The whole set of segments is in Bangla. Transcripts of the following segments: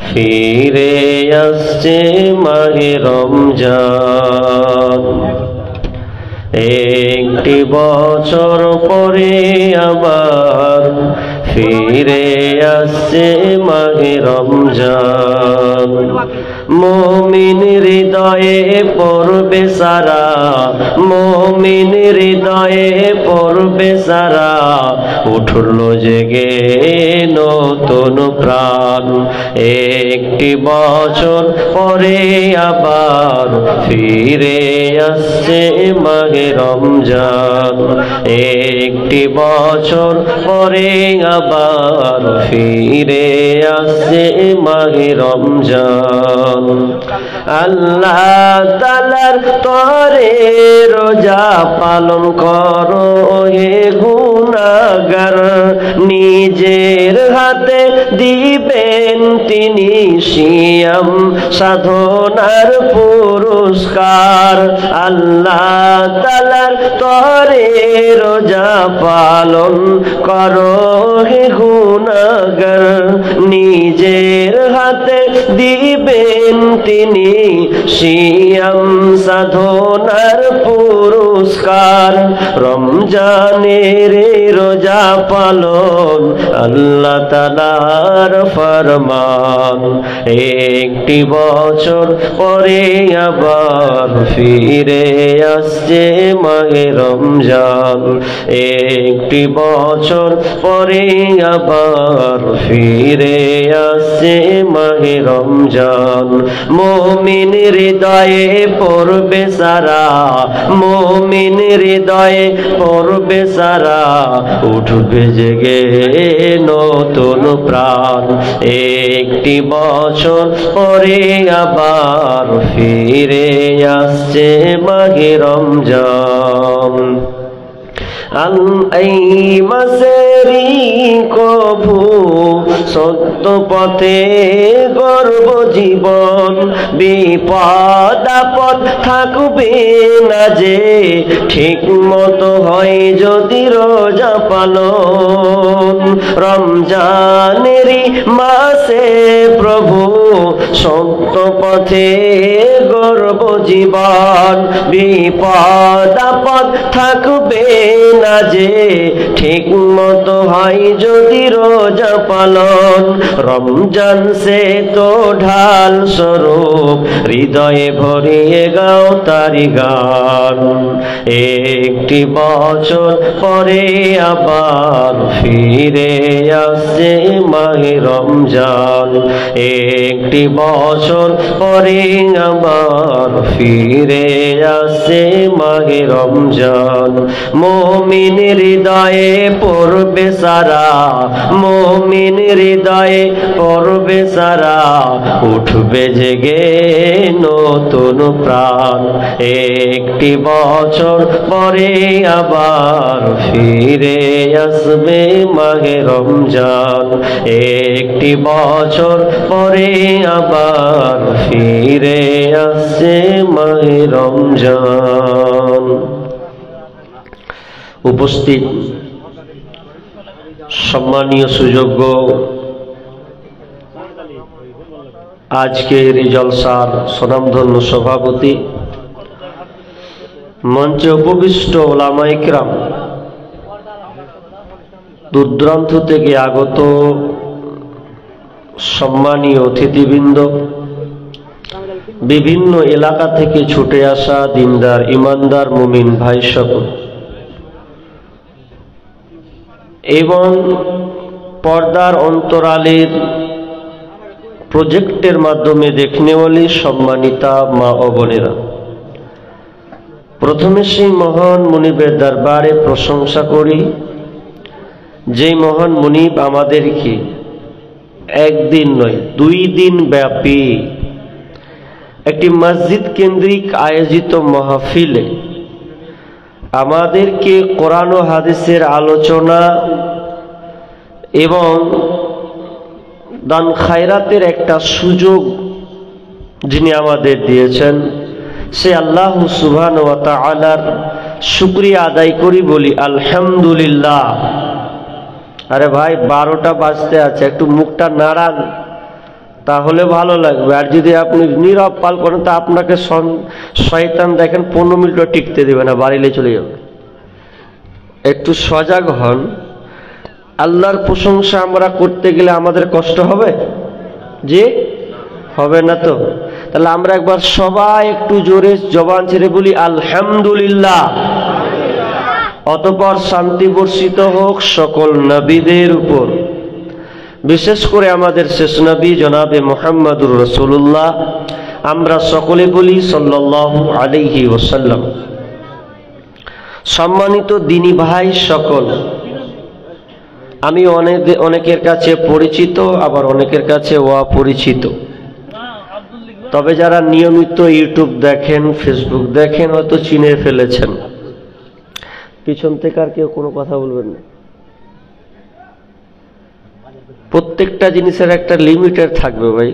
ফিরে আসছে মাহে রমজান। একটি বছর পরে আবার ফিরে আসছে মাহে রমজান। মুমিন হৃদয়ে পড়বে সারা, মুমিন হৃদয়ে পড়বে সারা, উঠল জেগে নতুন প্রাণ। একটি বছর পরে আবার ফিরে আসছে মাহে রমজান। একটি বছর পরে আবার ফিরে আসছে মাহে রমজান। আল্লাহ তাআলার তরে রোজা পালন করো হে গুনাহগার, নিজের হাতে দিবেন তিনি সিয়াম সাধনার পুরস্কার। আল্লাহ তাআলার তরে রোজা পালন করো হে গুনাহগার, নিজের হাতে দিবেন তিনি সিয়াম সাধনার পুরস্কার। রমজানের রোজা পালন আল্লাহ তাআলার ফরমান। একটি বছর পরে আবার ফিরে আসছে মাহে রমজান। একটি বছর পরে আবার ফিরে আসছে মাহে রমজান। মুমিন হৃদয়ে পড়বে সারা, মুমিন হৃদয়ে পড়বে সারা, উঠবে জেগে নতুন প্রাণ। একটি বছর পরে আবার ফিরে আসছে মাহে রমজান। এই মাসেরই কভু সত্য পথে গর্ব জীবন, বিপদ আপদ থাকবে না যে ঠিক মতো হয় যদি রোজা পালন। রমজানেরই মাসে প্রভু সত্য পথে গর্ব জীবন, বিপদ আপদ থাকবে না যে ঠিক মতো হয় যদি রোজা পালন। রমজান সে তো ঢাল স্বরূপ, হৃদয়ে ভরিয়ে গাও তারি গান। একটি বছর পরে আবার ফিরে আসছে মাহে রমজান। একটি বছর পরে আবার ফিরে আসছে মাহে রমজান। মুমিন হৃদয়ে পড়বে সারা, মুমিন হৃদয়ে পড়বে সারা, উঠবে জেগে নতুন প্রাণ। একটি বছর পরে আবার ফিরে আসবে মাহে রমজান। একটি বছর পরে আবার ফিরে আসছে মাহে রমজান। উপস্থিত সম্মানীয় সুযোগ্য আজকের জলসার স্বনামধন্য সভাপতি, মঞ্চে উপবিষ্ট ওলামায়ে কেরাম, দূর দূরান্ত থেকে আগত সম্মানীয় অতিথিবৃন্দ, বিভিন্ন এলাকা থেকে ছুটে আসা দিনদার ইমানদার মুমিন ভাই সকল, এবং পর্দার অন্তরালের প্রজেক্টের মাধ্যমে দেখনেওয়ালি সম্মানিতা মা ও বোনেরা, প্রথমে সেই মহান মুনিবের দরবারে প্রশংসা করি, যেই মহান মুনিব আমাদেরকে একদিন নয় 2 দিন ব্যাপী একটি মসজিদ কেন্দ্রিক আয়োজিত মাহফিলে আমাদেরকে কোরআন ও হাদিসের আলোচনা এবং দান খায়রাতের একটা সুযোগ যিনি আমাদের দিয়েছেন, সে আল্লাহ সুবহানাহু ওয়া তাআলার শুকরিয়া আদায় করি, বলি আলহামদুলিল্লাহ। আরে ভাই 12টা বাজতে আছে, একটু মুখটা নাড়ান, তাহলে ভালো লাগবে। আর যদি আপনি নীরব পাল করেন তা আপনাকে শয়তান দেখেন 15 মিনিটও টিকতে দেবে না, বাড়িলে চলে যাবে। একটু সজাগ হন। আল্লাহর প্রশংসা আমরা করতে গেলে আমাদের কষ্ট হবে? যে হবে না তো? তাহলে আমরা একবার সবাই একটু জোরে জবান ছেড়ে বলি আলহামদুলিল্লাহ। অতঃপর শান্তি বর্ষিত হোক সকল নবীদের উপর, বিশেষ করে আমাদের শেষ নবী জনাবে মুহাম্মদুর রাসূলুল্লাহ। আমরা সকলে বলি সাল্লাল্লাহু আলাইহি ওয়াসাল্লাম। সম্মানিত দিনী ভাই সকল, আমি অনেকের কাছে পরিচিত, আবার অনেকের কাছে অপরিচিত। তবে যারা নিয়মিত ইউটিউব দেখেন, ফেসবুক দেখেন, হয়তো চিনে ফেলেছেন। পিছন থেকে আর কেউ কোনো কথা বলবেন না। প্রত্যেকটা জিনিসের একটা লিমিটের থাকবে ভাই।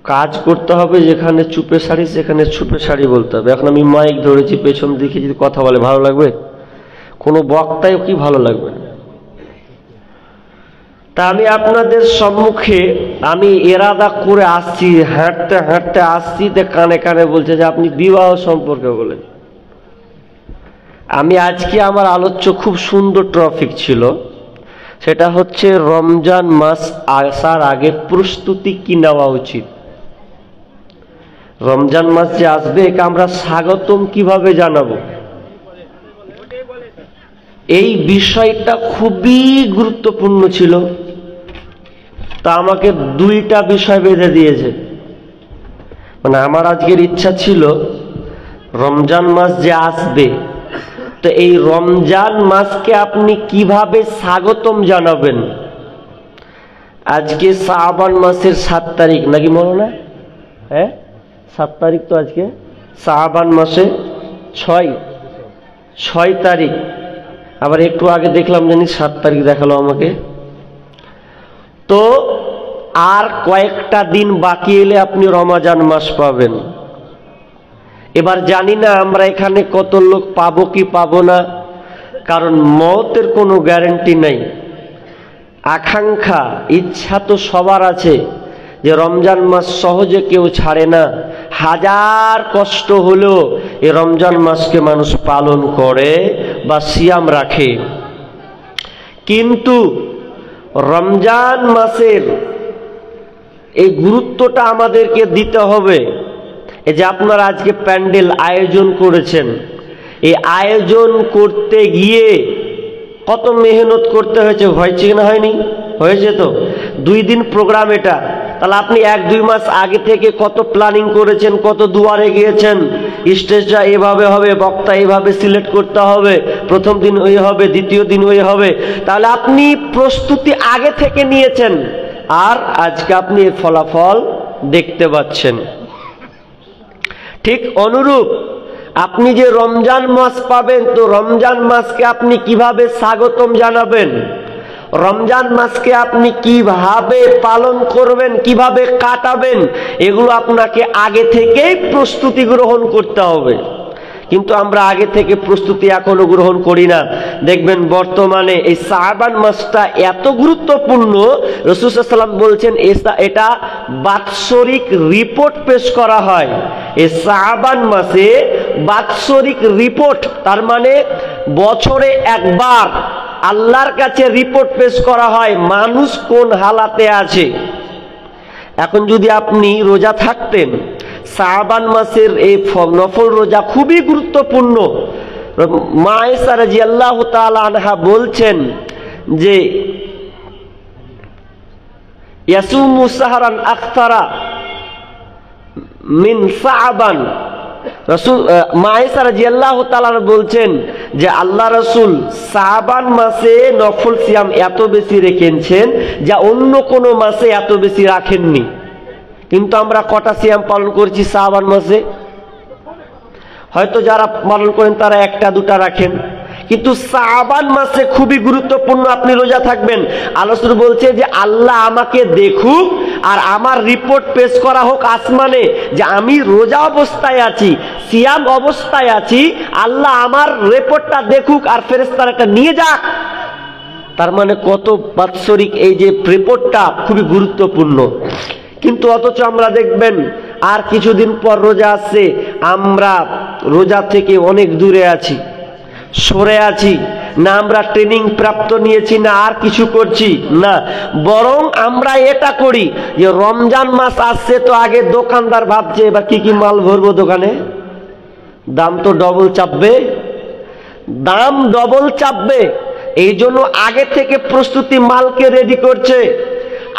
কাজ করতে হবে, যেখানে চুপে সারি সেখানে চুপে সারি বলতে হবে। এখন আমি মাইক ধরেছি, পেছন দিকে যদি কথা বলে ভালো লাগবে? কোনো বক্তায় কি ভালো লাগবে? তা আমি আপনাদের সম্মুখে আমি এরাদা করে আসছি, হাঁটতে হাঁটতে আসছি, তে কানে কানে বলছে যে আপনি বিবাহ সম্পর্কে বলেন। আমি আজকে আমার আলোচ্য খুব সুন্দর টপিক ছিল, সেটা হচ্ছে রমজান মাস আসার আগে প্রস্তুতি কি নেওয়া উচিত। রমজান মাস যে আসবে একে আমরা স্বাগতম কিভাবে জানাবো, এই বিষয়টা খুবই গুরুত্বপূর্ণ ছিল। তা আমাকে দুইটা বিষয় বেঁধে দিয়েছে। মানে আমার আজকের ইচ্ছা ছিল রমজান মাস যে আসবে, তো এই রমজান মাসকে আপনি কিভাবে স্বাগতম জানাবেন। আজকে শাবান মাসের 7 তারিখ নাকি মনে? হ্যাঁ, 7 তারিখ তো আজকে। শাবান মাসে 6 তারিখ। আবার একটু আগে দেখলাম জানি 7 তারিখ দেখালো আমাকে। তো আর কয়েকটা দিন বাকি এলে আপনি রমজান মাস পাবেন। এবার জানি না আমরা এখানে কত লোক পাবো কি পাবো না, কারণ মওতের কোনো গ্যারান্টি নাই। আকাঙ্ক্ষা ইচ্ছা তো সবার আছে যে রমজান মাস সহজে কেউ ছাড়ে না। হাজার কষ্ট হলেও এই রমজান মাসকে মানুষ পালন করে বা সিয়াম রাখে। কিন্তু রমজান মাসের এই গুরুত্বটা আমাদেরকে দিতে হবে। এই যে আপনারা আজকে প্যান্ডেল আয়োজন করেছেন, এই আয়োজন করতে গিয়ে কত মেহনত করতে হয়েছে, হয়েছে কিনা হয়নি? হয়েছে তো। 2 দিন প্রোগ্রাম এটা। তাহলে আপনি 1-2 মাস আগে থেকে কত প্ল্যানিং করেছেন, কত দুয়ারে গিয়েছেন, স্টেজটা এভাবে হবে, বক্তা এভাবে সিলেক্ট করতে হবে, প্রথম দিন ওই হবে, দ্বিতীয় দিন ওই হবে। তাহলে আপনি প্রস্তুতি আগে থেকে নিয়েছেন, আর আজকে আপনি এর ফলাফল দেখতে পাচ্ছেন। ঠিক অনুরূপ আপনি যে রমজান মাস পাবেন, তো রমজান মাসকে আপনি কিভাবে স্বাগতম জানাবেন, রমজান মাসকে আপনি কিভাবে পালন করবেন, কিভাবে কাটাবেন, এগুলো আপনাকে আগে থেকেই প্রস্তুতি গ্রহণ করতে হবে। কিন্তু আমরা আগে থেকে প্রস্তুতি এখনো গ্রহণ করি না। দেখবেন বর্তমানে এই শাবান মাসটা এত গুরুত্বপূর্ণ, রাসূল সাল্লাল্লাহু আলাইহি ওয়াসাল্লাম বলছেন এটা বাৎসরিক রিপোর্ট পেশ করা হয়। এই শাবান মাসে বাৎসরিক রিপোর্ট, তার মানে বছরে একবার আল্লাহর কাছে রিপোর্ট পেশ করা হয় মানুষ কোন হালাতে আছে। এখন যদি আপনি রোজা থাকতেন, শাবান মাসের এই নফল রোজা খুবই গুরুত্বপূর্ণ। মা আয়েশা রাদিয়াল্লাহু তাআলা আনহা বলছেন যে ইয়াসুমু সাহরান আকতারা মিন শাবান। রাসূল মা আয়েশা রাদিয়াল্লাহু তাআলা বলছেন যে আল্লাহ রাসূল শাবান মাসে নফল সিয়াম এত বেশি রেখেছেন যা অন্য কোনো মাসে এত বেশি রাখেননি। কিন্তু আমরা কটা সিয়াম পালন করছি শাবান মাসে? হয়তো যারা পালন করেন তারা 1-2টা রাখেন, কিন্তু শাবান মাসে খুবই গুরুত্বপূর্ণ আপনি রোজা থাকবেন। আল্লাহ রাসূল বলছে যে আল্লাহ আমাকে দেখুক আর আমার রিপোর্ট পেশ করা হোক আসমানে যে আমি রোজা অবস্থায় আছি, সিয়াম অবস্থায় আছি। আল্লাহ আমার রিপোর্টটা দেখুক আর ফেরেশতারা এটা নিয়ে যাক। তার মানে কত বাৎসরিক এই যে রিপোর্টটা খুবই গুরুত্বপূর্ণ। কিন্তু অথচ আমরা দেখবেন আর কিছুদিন পর রোজা আসছে, আমরা রোজা থেকে অনেক দূরে আছি, সরে আছি, না আমরা ট্রেনিং প্রাপ্ত নিয়েছি, না আর কিছু করছি না, বরং আমরা এটা করি যে রমজান মাস আসছে তো আগে দোকানদার ভাবছে এবার কি কি মাল ভরবো দোকানে, দাম তো ডবল চাপবে, দাম ডবল চাপবে, এই জন্য আগে থেকে প্রস্তুতি মালকে রেডি করছে।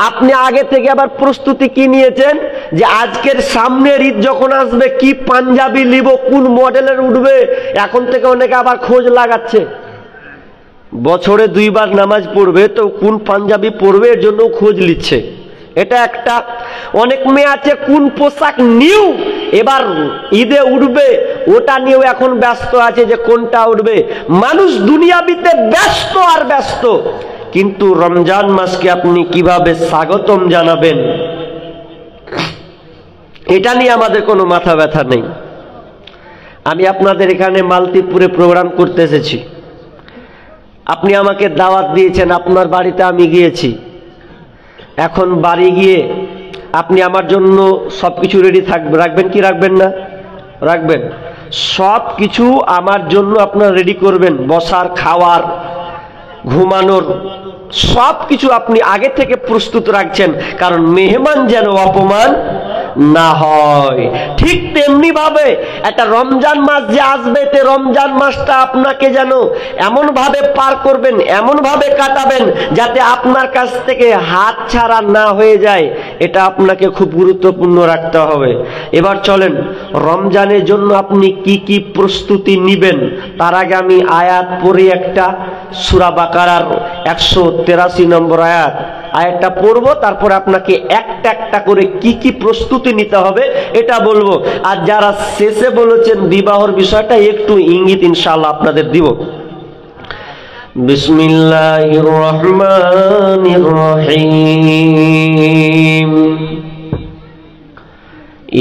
আপনি আগে থেকে আবার প্রস্তুতি কি নিয়েছেন যে আজকের সামনের ঈদ যখন আসবে কি পাঞ্জাবি নিব, কোন মডেলের উঠবে, এখন থেকে অনেকে আবার খোঁজ লাগাচ্ছে। বছরে 2 বার নামাজ পড়বে তো কোন পাঞ্জাবি পড়বে এর জন্য খোঁজ নিচ্ছে। এটা একটা। অনেক মেয়ে আছে কোন পোশাক নিউ এবার ঈদে উঠবে ওটা নিয়েও এখন ব্যস্ত আছে যে কোনটা উঠবে। মানুষ দুনিয়াবিতে ব্যস্ত আর ব্যস্ত, কিন্তু রমজান মাসকে আপনি কিভাবে স্বাগতম জানাবেন এটা নিয়ে আমাদের কোনো মাথা ব্যথা নেই। আমি আপনাদের এখানে মালতীপুরে প্রোগ্রাম করতে এসেছি, আপনি আমাকে দাওয়াত দিয়েছেন, আপনার বাড়িতে আমি গিয়েছি। এখন বাড়ি গিয়ে আপনি আমার জন্য সবকিছু রেডি রাখবেন কি রাখবেন না? রাখবেন। সব কিছু আমার জন্য আপনারা রেডি করবেন, বসার, খাওয়ার, ঘুমানোর সব কিছু আপনি আগে থেকে প্রস্তুত রাখছেন, কারণ মেহমান যেন অপমান না হয়। ঠিক তেমনি ভাবে একটা রমজান মাস যে আসবে, তে রমজান মাসটা আপনাকে যেন এমন ভাবে পার করবেন, এমন ভাবে কাটাবেন যাতে আপনার কাছ থেকে হাত ছাড়া না হয়ে যায়, এটা আপনাকে খুব গুরুত্বপূর্ণ রাখতে হবে। এবার চলেন রমজানের জন্য আপনি কি কি প্রস্তুতি নিবেন তার আগে আমি আয়াত পড়ি একটা, সূরা বাকারার 183 নম্বর আয়াতটা পড়বো, তারপরে আপনাকে একটা একটা করে কি কি প্রস্তুতি নিতে হবে এটা বলবো। আর যারা শেষে বলেছেন বিবাহর বিষয়টা একটু ইঙ্গিত ইনশাআল্লাহ আপনাদের দিব। বিসমিল্লাহির রহমানির রহিম।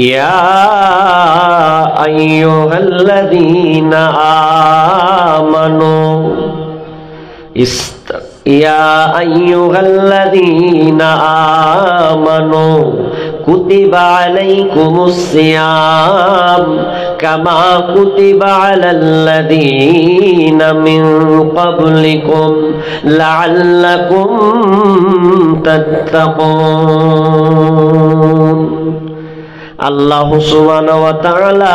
ইয়া আইয়ুহাল্লাযীনা আমানু يا أيها الذين آمنوا كتب عليكم الصيام كما كتب على الذين من قبلكم لعلكم تتقون। আল্লাহ সুবহানাহু ওয়া তাআলা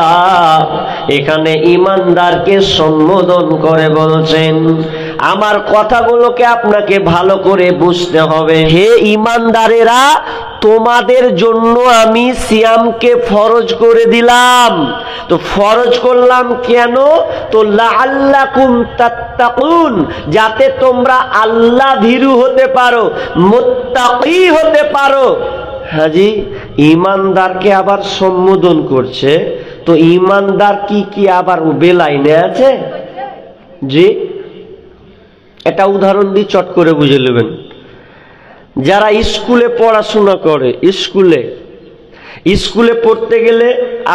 এখানে ঈমানদারকে সম্বোধন করে বলছেন, আমার কথাগুলোকে আপনাকে ভালো করে বুঝতে হবে। হে ঈমানদারেরা, তোমাদের জন্য আমি সিয়ামকে ফরজ করে দিলাম। তো ফরজ করলাম কেন? তো লাআল্লাকুম তাত্তাকুন, যাতে তোমরা আল্লাহ ভীরু হতে পারো, মুত্তাকি হতে পারো। হাজি ঈমানদারকে আবার সম্বোধন করছে, তো ঈমানদার কি কি আবার বেলাইনে আছে? জি, এটা উদাহরণ দিয়ে চট করে বুঝে নেবেন। যারা স্কুলে পড়াশোনা করে, স্কুলে পড়তে গেলে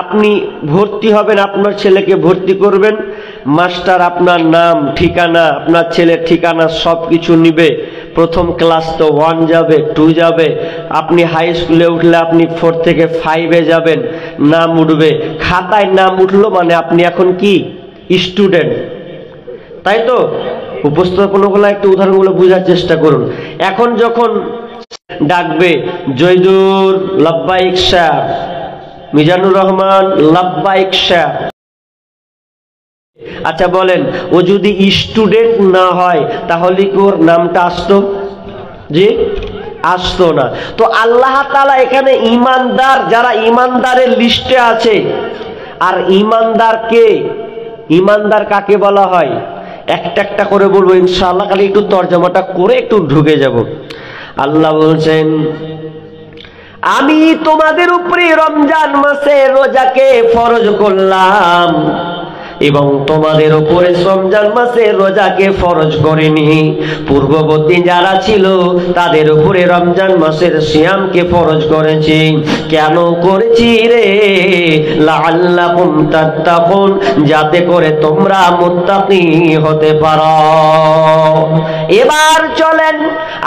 আপনি ভর্তি হবেন, আপনার ছেলেকে ভর্তি করবেন, মাস্টার আপনার নাম, ঠিকানা, আপনার ছেলের ঠিকানা সব কিছু নিবে। প্রথম ক্লাস তো 1 যাবে, 2 যাবে, আপনি হাই স্কুলে উঠলে আপনি 4 থেকে 5-এ যাবেন, নাম উঠবে, খাতায় নাম উঠলো মানে আপনি এখন কি স্টুডেন্ট, তাই তো? উপস্থাপনাগুলো একটু উদাহরণগুলো বোঝার চেষ্টা করুন। এখন যখন ডাকবে জয়দুর লাব্বাইক সাহেব, মিজানুর রহমান লাব্বাইক সাহেব, আচ্ছা বলেন ও যদি স্টুডেন্ট না হয় তাহলে কি ওর নামটা আসতো? জি, আসতো না। তো আল্লাহ তাআলা এখানে ঈমানদার, যারা ঈমানদারের লিস্টে আছে, আর ঈমানদার কাকে বলা হয় একটা একটা করে বলবো ইনশাআল্লাহ, খালি একটু তরজমাটা করে একটু ঢুকে যাব। আল্লাহ বলছেন, আমি তোমাদের উপরে রমজান মাসে রোজাকে ফরজ করলাম, এবং তোমাদের উপরে রমজান মাসে রোজাকে ফরজ করেনি। পূর্ববর্তী যারা ছিল তাদের উপরে রমজান মাসের সিয়ামকে ফরজ করেছি। কেন করেছি রে? লাআল্লাকুম তাত্তাকুন, যাতে করে তোমরা মুত্তাকি হতে পারো। এবার চলেন,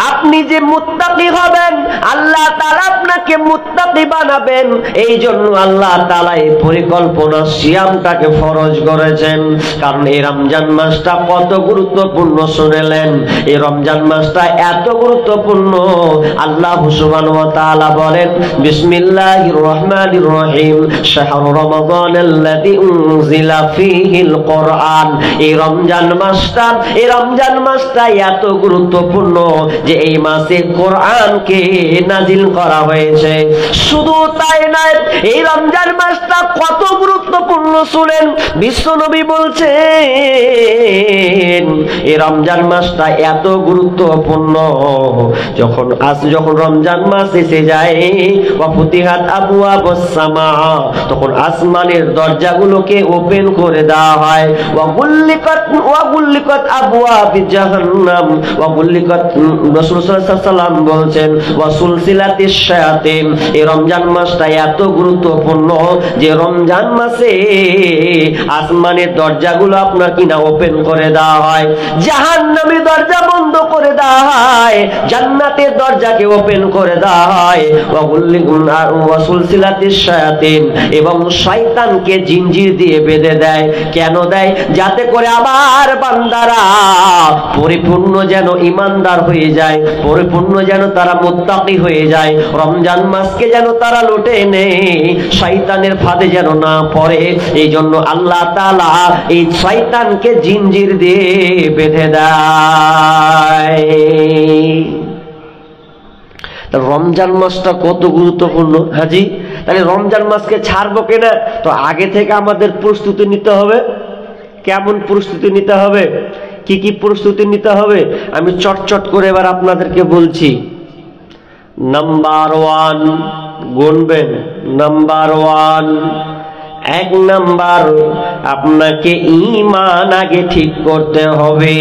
আপনি যে মুত্তাকি হবেন, আল্লাহ তাআলা আপনাকে মুত্তাকি বানাবেন, এই জন্য আল্লাহ তাআলা এই পরিকল্পনা সিয়ামটাকে ফরজ করেছেন। কারণ এই রমজান মাসটা কত গুরুত্বপূর্ণ শুনেলেন। এই রমজান মাসটা এত গুরুত্বপূর্ণ, আল্লাহ সুবহানাহু ওয়া তাআলা বলেন, বিসমিল্লাহির রহমানির রহিম, শাহরু রমাদানাল্লাযী উনজিলা ফীহিল কুরআন। এই রমজান মাসটা এত গুরুত্বপূর্ণ যে এই মাসে কোরআনকে নাজিল করা হয়েছে। শুধু তাই নয়, এই রমজান মাসটা কত গুরুত্বপূর্ণ শুনেন। বিশ্বনবী বলছেন এই রমজান মাসটা এত গুরুত্বপূর্ণ, যখন রমজান মাস এসে যায়, ওয়া ফুতিহাত আবওয়াবুস সামা, তখন আসমানের দরজাগুলোকে ওপেন করে দেওয়া হয়। ওয়া গুল্লিকাত আবওয়াবি জাহান্নাম, ওয়া গুল্লিকাত, রাসূল সাল্লাল্লাহু আলাইহি ওয়াসাল্লাম বলছেন, ওয়া সুলসিলাতিশ শায়াতিন। এই রমজান মাসটা এত গুরুত্বপূর্ণ যে রমজান মাসে আসমানের দরজাগুলো আপনার কিনা ওপেন করে দেওয়া হয়, জাহান্নামের দরজা বন্ধ করে দেওয়া হয়, জান্নাতের দরজাকে ওপেন করে দেওয়া হয়। ওয়া সুলসিলাতিশ শায়াতিন, এবং শয়তানকে জিঞ্জির দিয়ে বেঁধে দেয়। কেন দেয়? যাতে করে আবার বান্দারা পরিপূর্ণ যেন ঈমানদার হয়ে যায়, পরিপূর্ণ যেন তারা মুত্তাকি হয়ে যায়, রমজান মাসকে যেন তারা লুটে নেয়, শয়তানের ফাঁদে যেন না পড়ে। এই জন্য আল্লাহ তাআলা এই শয়তানকে জিঞ্জির দিয়ে বেঁধে দেয়। রমজান মাসটা কত গুরুত্বপূর্ণ হাজি। তাহলে রমজান মাসকে ছাড়বো কিনা? তো আগে থেকে আমাদের প্রস্তুতি নিতে হবে। কেমন প্রস্তুতি নিতে হবে? কি কি প্রস্তুতি নিতে হবে আমি চটচট করে এবার আপনাদেরকে বলছি। নাম্বার 1 গুনবেন। নাম্বার 1, 1 নাম্বার, আপনাকে ঈমান আগে ঠিক করতে হবে।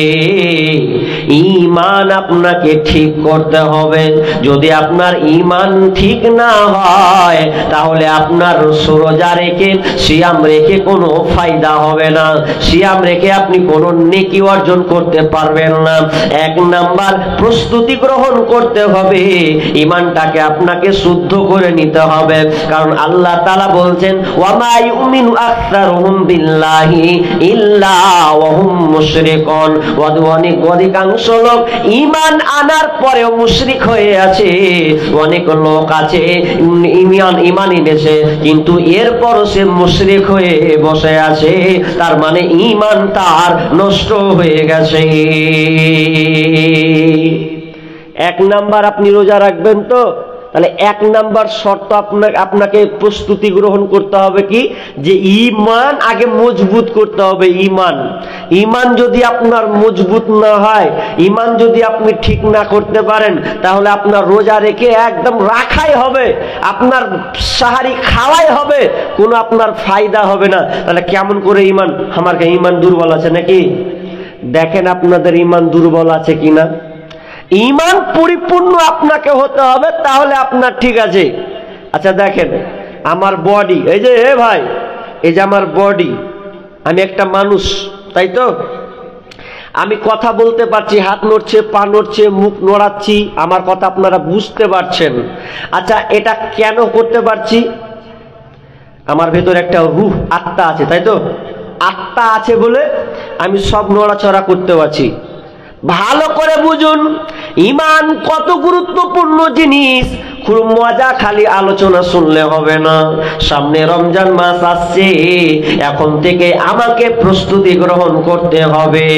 ঈমান আপনাকে ঠিক করতে হবে। যদি আপনার ঈমান ঠিক না হয়, তাহলে আপনার রোজা রেখে, সিয়াম রেখে কোনো ফায়দা হবে না। সিয়াম রেখে আপনি কোনো নেকি অর্জন করতে পারবেন না। 1 নাম্বার, প্রস্তুতি গ্রহণ করতে হবে। ঈমানটাকে আপনাকে শুদ্ধ করে নিতে হবে। কারণ আল্লাহ তাআলা বলছেন, ওয়ামা ইউমিনু আকসারুহুম বিল্লাহি ইল্লা ওয়া হুম মুশরিকুন। অধিকাংশ লোক ঈমান আনার পরেও মুশরিক হয়ে আছে। অনেক লোক আছে ঈমান এনেছে, কিন্তু এরপরও সে মুশরিক হয়ে বসে আছে। তার মানে ঈমান তার নষ্ট হয়ে গেছে। 1 নাম্বার, আপনি রোজা রাখবেন তো? তাহলে 1 নাম্বার শর্ত আপনাকে প্রস্তুতি গ্রহণ করতে হবে কি, যে ঈমান আগে মজবুত করতে হবে। ঈমান যদি আপনার মজবুত না হয়, ঈমান যদি আপনি ঠিক না করতে পারেন, তাহলে আপনার রোজা রেখে একদম রাখাই হবে, আপনার সাহারি খাওয়াই হবে, কোনো আপনার ফায়দা হবে না। তাহলে কেমন করে ঈমান? আমার ঈমান দুর্বল আছে নাকি? দেখেন আপনাদের ঈমান দুর্বল আছে কিনা। ঈমান পরিপূর্ণ আপনাকে হতে হবে, তাহলে আপনার ঠিক আছে। আচ্ছা দেখেন, আমার বডি, এই যে ভাই, এই যে আমার বডি, আমি একটা মানুষ, তাই তো? আমি কথা বলতে পারছি, হাত নড়ছে, পা নড়ছে, মুখ নড়াচ্ছি, আমার কথা আপনারা বুঝতে পারছেন। আচ্ছা, এটা কেন করতে পারছি? আমার ভেতর একটা রূহ, আত্মা আছে, তাই তো? আত্মা আছে বলে আমি সব নড়াচড়া করতে পারছি। ভালো করে বুঝুন, ঈমান কত গুরুত্বপূর্ণ জিনিস। খুব মজা খালি আলোচনা শুনলে হবে না। সামনে রমজান মাস আসছে, এখন থেকে আমাকে প্রস্তুতি গ্রহণ করতে হবে,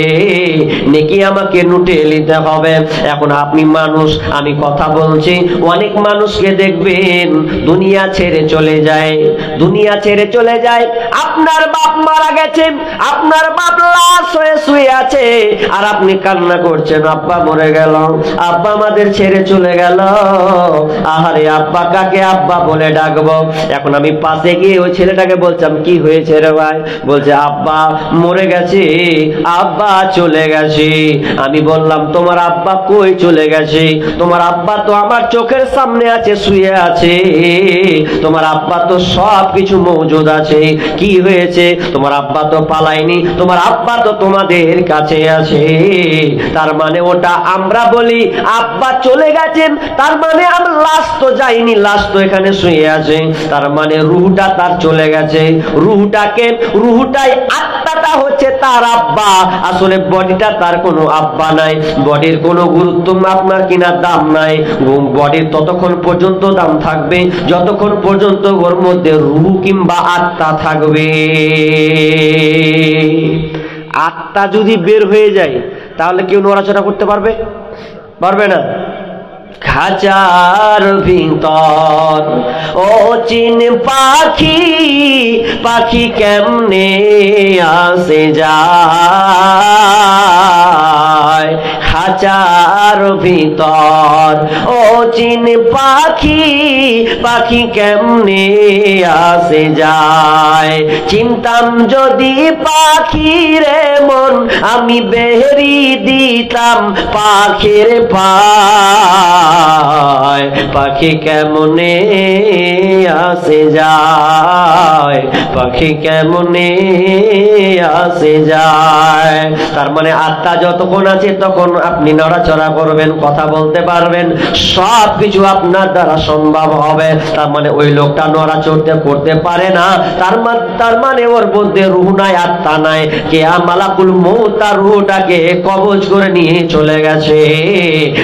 নেকি আমাকে লুটে নিতে হবে। এখন আপনি মানুষ, আমি কথা বলছি, অনেক মানুষকে দেখবেন দুনিয়া ছেড়ে চলে যায়, দুনিয়া ছেড়ে চলে যায়। আপনার বাপ মারা গেছে, আপনার বাপ লাশ হয়ে শুয়ে আছে, আর আপনি কান্না করছেন, আব্বা মরে গেল, আব্বা আমাদের ছেড়ে চলে গেল, আহারে আব্বা কাকে আব্বা বলে ডাকবো। এখন আমি পাশে গিয়ে ওই ছেলেটাকে বললাম, কি হয়েছে রে ভাই? বলছে আব্বা মরে গেছে, আব্বা চলে গেছে। আমি বললাম তোমার আব্বা কই চলে গেছে? তোমার আব্বা তো আমার চোখের সামনে আছে, শুয়ে আছে, তোমার আব্বা তো সব কিছু মজুদ আছে। কি হয়েছে? তোমার আব্বা তো পালায়নি, তোমার আব্বা তো তোমাদের কাছে আছে। তার মানে ওটা আমরা বলি আব্বা চলে গেছেন, তার মানে আমার লাশ তো যায়নি, লাশ তো এখানে শুয়ে আছে, তার মানে রুহটা তার চলে গেছে। রুহটাকে, রুহটাই আত্মাটা হচ্ছে তার আব্বা, আসলে বডিটা তার কোনো আব্বা নাই। বডির কোনো গুরুত্ব আপনার কিনা দাম নাই। বডির ততক্ষণ পর্যন্ত দাম থাকবে যতক্ষণ পর্যন্ত ওর মধ্যে রুহ কিংবা আত্মা থাকবে। আত্মা যদি বের হয়ে যায় তাহলে কেউ নড়াচড়া করতে পারবে? পারবে না। খাঁচার ভিতর ও চিন পাখি, পাখি কেমনে আসে যায়। খাঁচার ভিতর ও চিন পাখি, পাখি কেমনে আসে যায়। চিনতাম যদি পাখিরে মন, আমি বেরি দিতাম পাখির পায়। পাখি কেমনে আসে যায়, পাখি কেমনে আসে যায়। তার মানে আত্মা যতক্ষণ আছে তখন আপনি নড়াচড়া করবেন, কথা বলতে পারবেন, সব কিছু আপনার দ্বারা সম্ভব হবে। তার মানে ওই লোকটা নড়াচড়তে করতে পারে না, তার মানে ওর মধ্যে রূহ নাই, আত্মা নাই। কে মালাকুল মউত তার রূহটাকে কবজ করে নিয়ে চলে গেছে।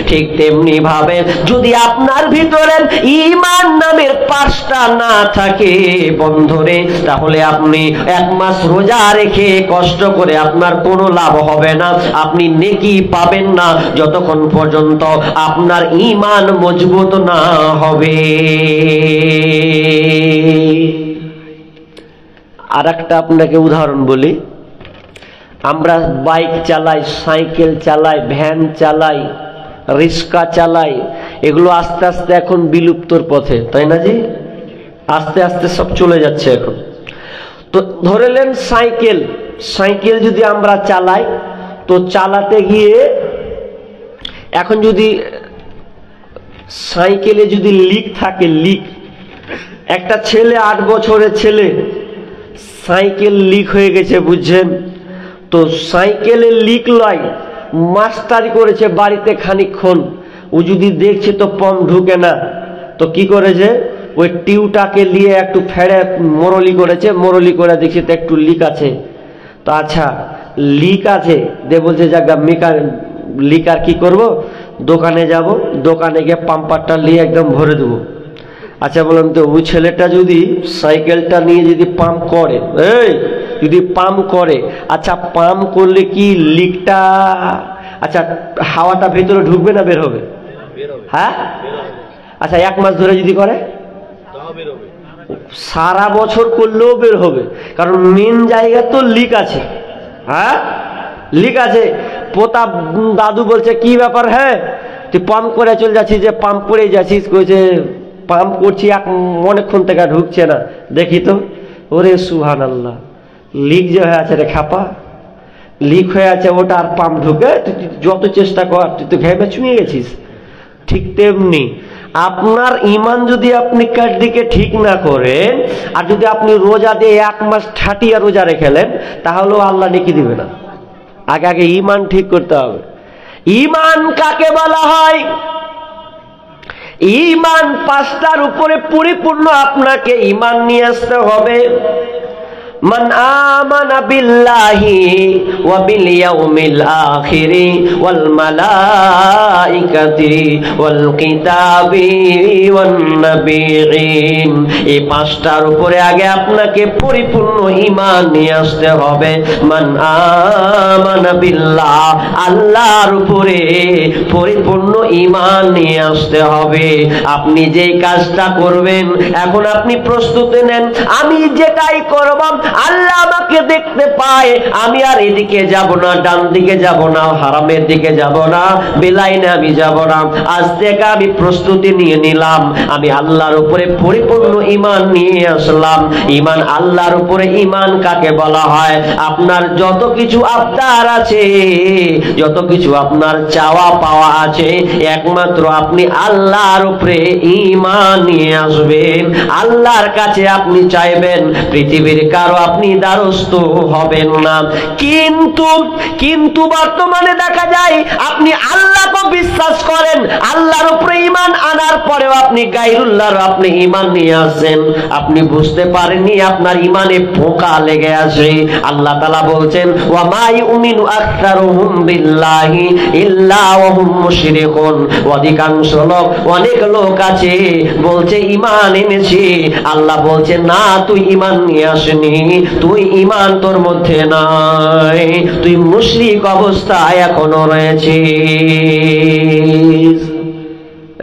ঠিক তেমনি ভাবে যদি আপনার ভিতরে ঈমান নামের পাঁচটা না থাকে বন্ধুরে, তাহলে আপনি এক মাস রোজা রেখে কষ্ট করে আপনার কোনো লাভ হবে না, আপনি নেকি পাবেন না যতক্ষণ পর্যন্ত আপনার ঈমান মজবুত না হবে। আর একটা আপনাকে উদাহরণ বলি, আমরা বাইক চালাই, সাইকেল চালাই, ভ্যান চালাই, রিক্সা চালাই, এগুলো আস্তে আস্তে এখন বিলুপ্তর পথে, তাই না জি? আস্তে আস্তে সব চলে যাচ্ছে এখন। তো ধরে নেন সাইকেল, সাইকেল যদি আমরা চালাই, তো চালাতে গিয়ে এখন যদি সাইকেলে যদি লিক থাকে, লিক, একটা ছেলে 8 বছরের ছেলে সাইকেল লিক হয়ে গেছে, বুঝছেন তো? সাইকেলের লিক লয়, মাস্টারি করেছে বাড়িতে খানিকক্ষণ, ও যদি দেখছে তো পাম্প ঢুকে না, তো কি করেছে, ওই টিউটাকে নিয়ে একটু ফেড়ে মরলি করেছে, মরলি করে দেখছে তো একটু লিক আছে। তো আচ্ছা লিক আছে দে, বলছে জায়গা মেকার লিক আর কি করব, দোকানে যাব, দোকানে গিয়ে পাম্পারটা নিয়ে একদম ভরে দেবো। আচ্ছা বলুন তো, ওই ছেলেটা যদি সাইকেলটা নিয়ে যদি পাম্প করে, এই যদি পাম্প করে, আচ্ছা পাম্প করলে কি লিকটা, আচ্ছা হাওয়াটা ভেতরে ঢুকবে না বের হবে? হ্যাঁ। আচ্ছা 1 মাস ধরে যদি করে, সারা বছর করলেও বের হবে, কারণ মেন জায়গা তো লিক আছে। হ্যাঁ লিক আছে। পোতা দাদু বলছে কি ব্যাপার, হ্যাঁ তুই পাম্প করে চলে যাচ্ছিস, যে পাম্প করে যাচ্ছিস, কইছে পাম্প করছি অনেকক্ষণ থেকে ঢুকছে না, দেখি তো। ওরে সুবহানাল্লাহ, লিক যে হয়ে আছে রে খাপা, লিক হয়ে আছে ওটা, আর পাম্প ঢুকে, তুই যত চেষ্টা কর, তুই তো ঘেমে চুঁয়ে গেছিস। ঠিক তেমনি আপনার ঈমান যদি আপনি কার দিকে ঠিক না করেন, আর যদি আপনি রোজা দিয়ে 1 মাস ঠাটিয়া রোজা রেখেলেন, তাহলেও আল্লাহ নেকি দিবে না। আগে আগে ঈমান ঠিক করতে হবে। ঈমান কাকে বলা হয়? ঈমান 5টার উপরে পরিপূর্ণ আপনাকে ঈমান নিয়ে আসতে হবে। মান আমানা বিল্লাহি ওয়া বিল ইয়াউমিল আখিরি ওয়াল মালাইকাতি ওয়াল কিতাবি ওয়ান নাবিয়িন, এই 5টার উপরে আগে আপনাকে পরিপূর্ণ ঈমান নিয়ে আসতে হবে। মান আমানা বিল্লাহ, আল্লাহর উপরে পরিপূর্ণ ঈমান নিয়ে আসতে হবে। আপনি যেই কাজটা করবেন, এখন আপনি প্রস্তুতি নেন, আমি যেটাই করব আল্লাহ আমাকে দেখতে পায়, আমি আর এদিকে যাব না, ডান দিকে যাব না, হারামের দিকে যাব না, বেলাইনে আমি যাব না। আজ থেকে আমি প্রস্তুতি নিয়ে নিলাম, আমি আল্লাহর উপরে পরিপূর্ণ ঈমান নিয়ে আসলাম। ঈমান, আল্লাহর উপরে ঈমান কাকে বলা হয়? আপনার যত কিছু আবদার আছে, যত কিছু আপনার চাওয়া পাওয়া আছে, একমাত্র আপনি আল্লাহর উপরে ঈমান নিয়ে আসবেন, আল্লাহর কাছে আপনি চাইবেন, পৃথিবীর কারো আপনি দ্বারস্থ হবেন না। কিন্তু বর্তমানে দেখা যায় আপনি আল্লাহকে বিশ্বাস করেন, আল্লাহর উপরে ঈমান আনার পরেও আপনি গায়রুল্লাহর আপনি ঈমান নিয়ে আসেন, আপনি বুঝতে পারেননি আপনার ঈমানে পোকা লেগে আছে। আল্লাহ তাআলা বলছেন, ওয়া মা ইউমিনু আকতারুহুম বিল্লাহি ইল্লা ওয়া হুম মুশরিকুন। অধিকাংশ লোক, অনেক লোক আছে বলছে ঈমান এনেছি, আল্লাহ বলছে না, তুই ঈমান নিয়ে আসনি, তুই ঈমান তোর মধ্যে নাই, তুই মুশরিক অবস্থায় এখনো রয়েছিস।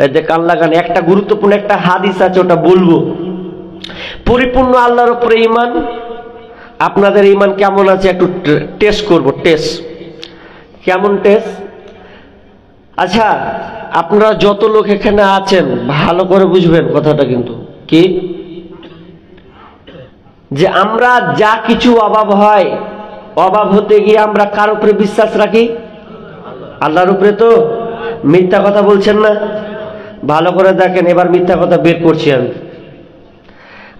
এই যে কান লাগান, একটা গুরুত্বপূর্ণ একটা হাদিস আছে, ওটা বলবো। পরিপূর্ণ আল্লাহর উপরে ঈমান। আপনাদের ঈমান কেমন আছে একটু টেস্ট করব। টেস্ট কেমন? টেস্ট। আচ্ছা, আপনারা যত লোক এখানে আছেন ভালো করে বুঝবেন কথাটা, কিন্তু কি যে আমরা যা কিছু অভাব হয়, অভাব হতে গিয়ে আমরা কার উপরে বিশ্বাস রাখি? আল্লাহর উপরে। তো মিথ্যা কথা বলছেন না? ভালো করে দেখেন, এবার মিথ্যা কথা বের করছি আমি।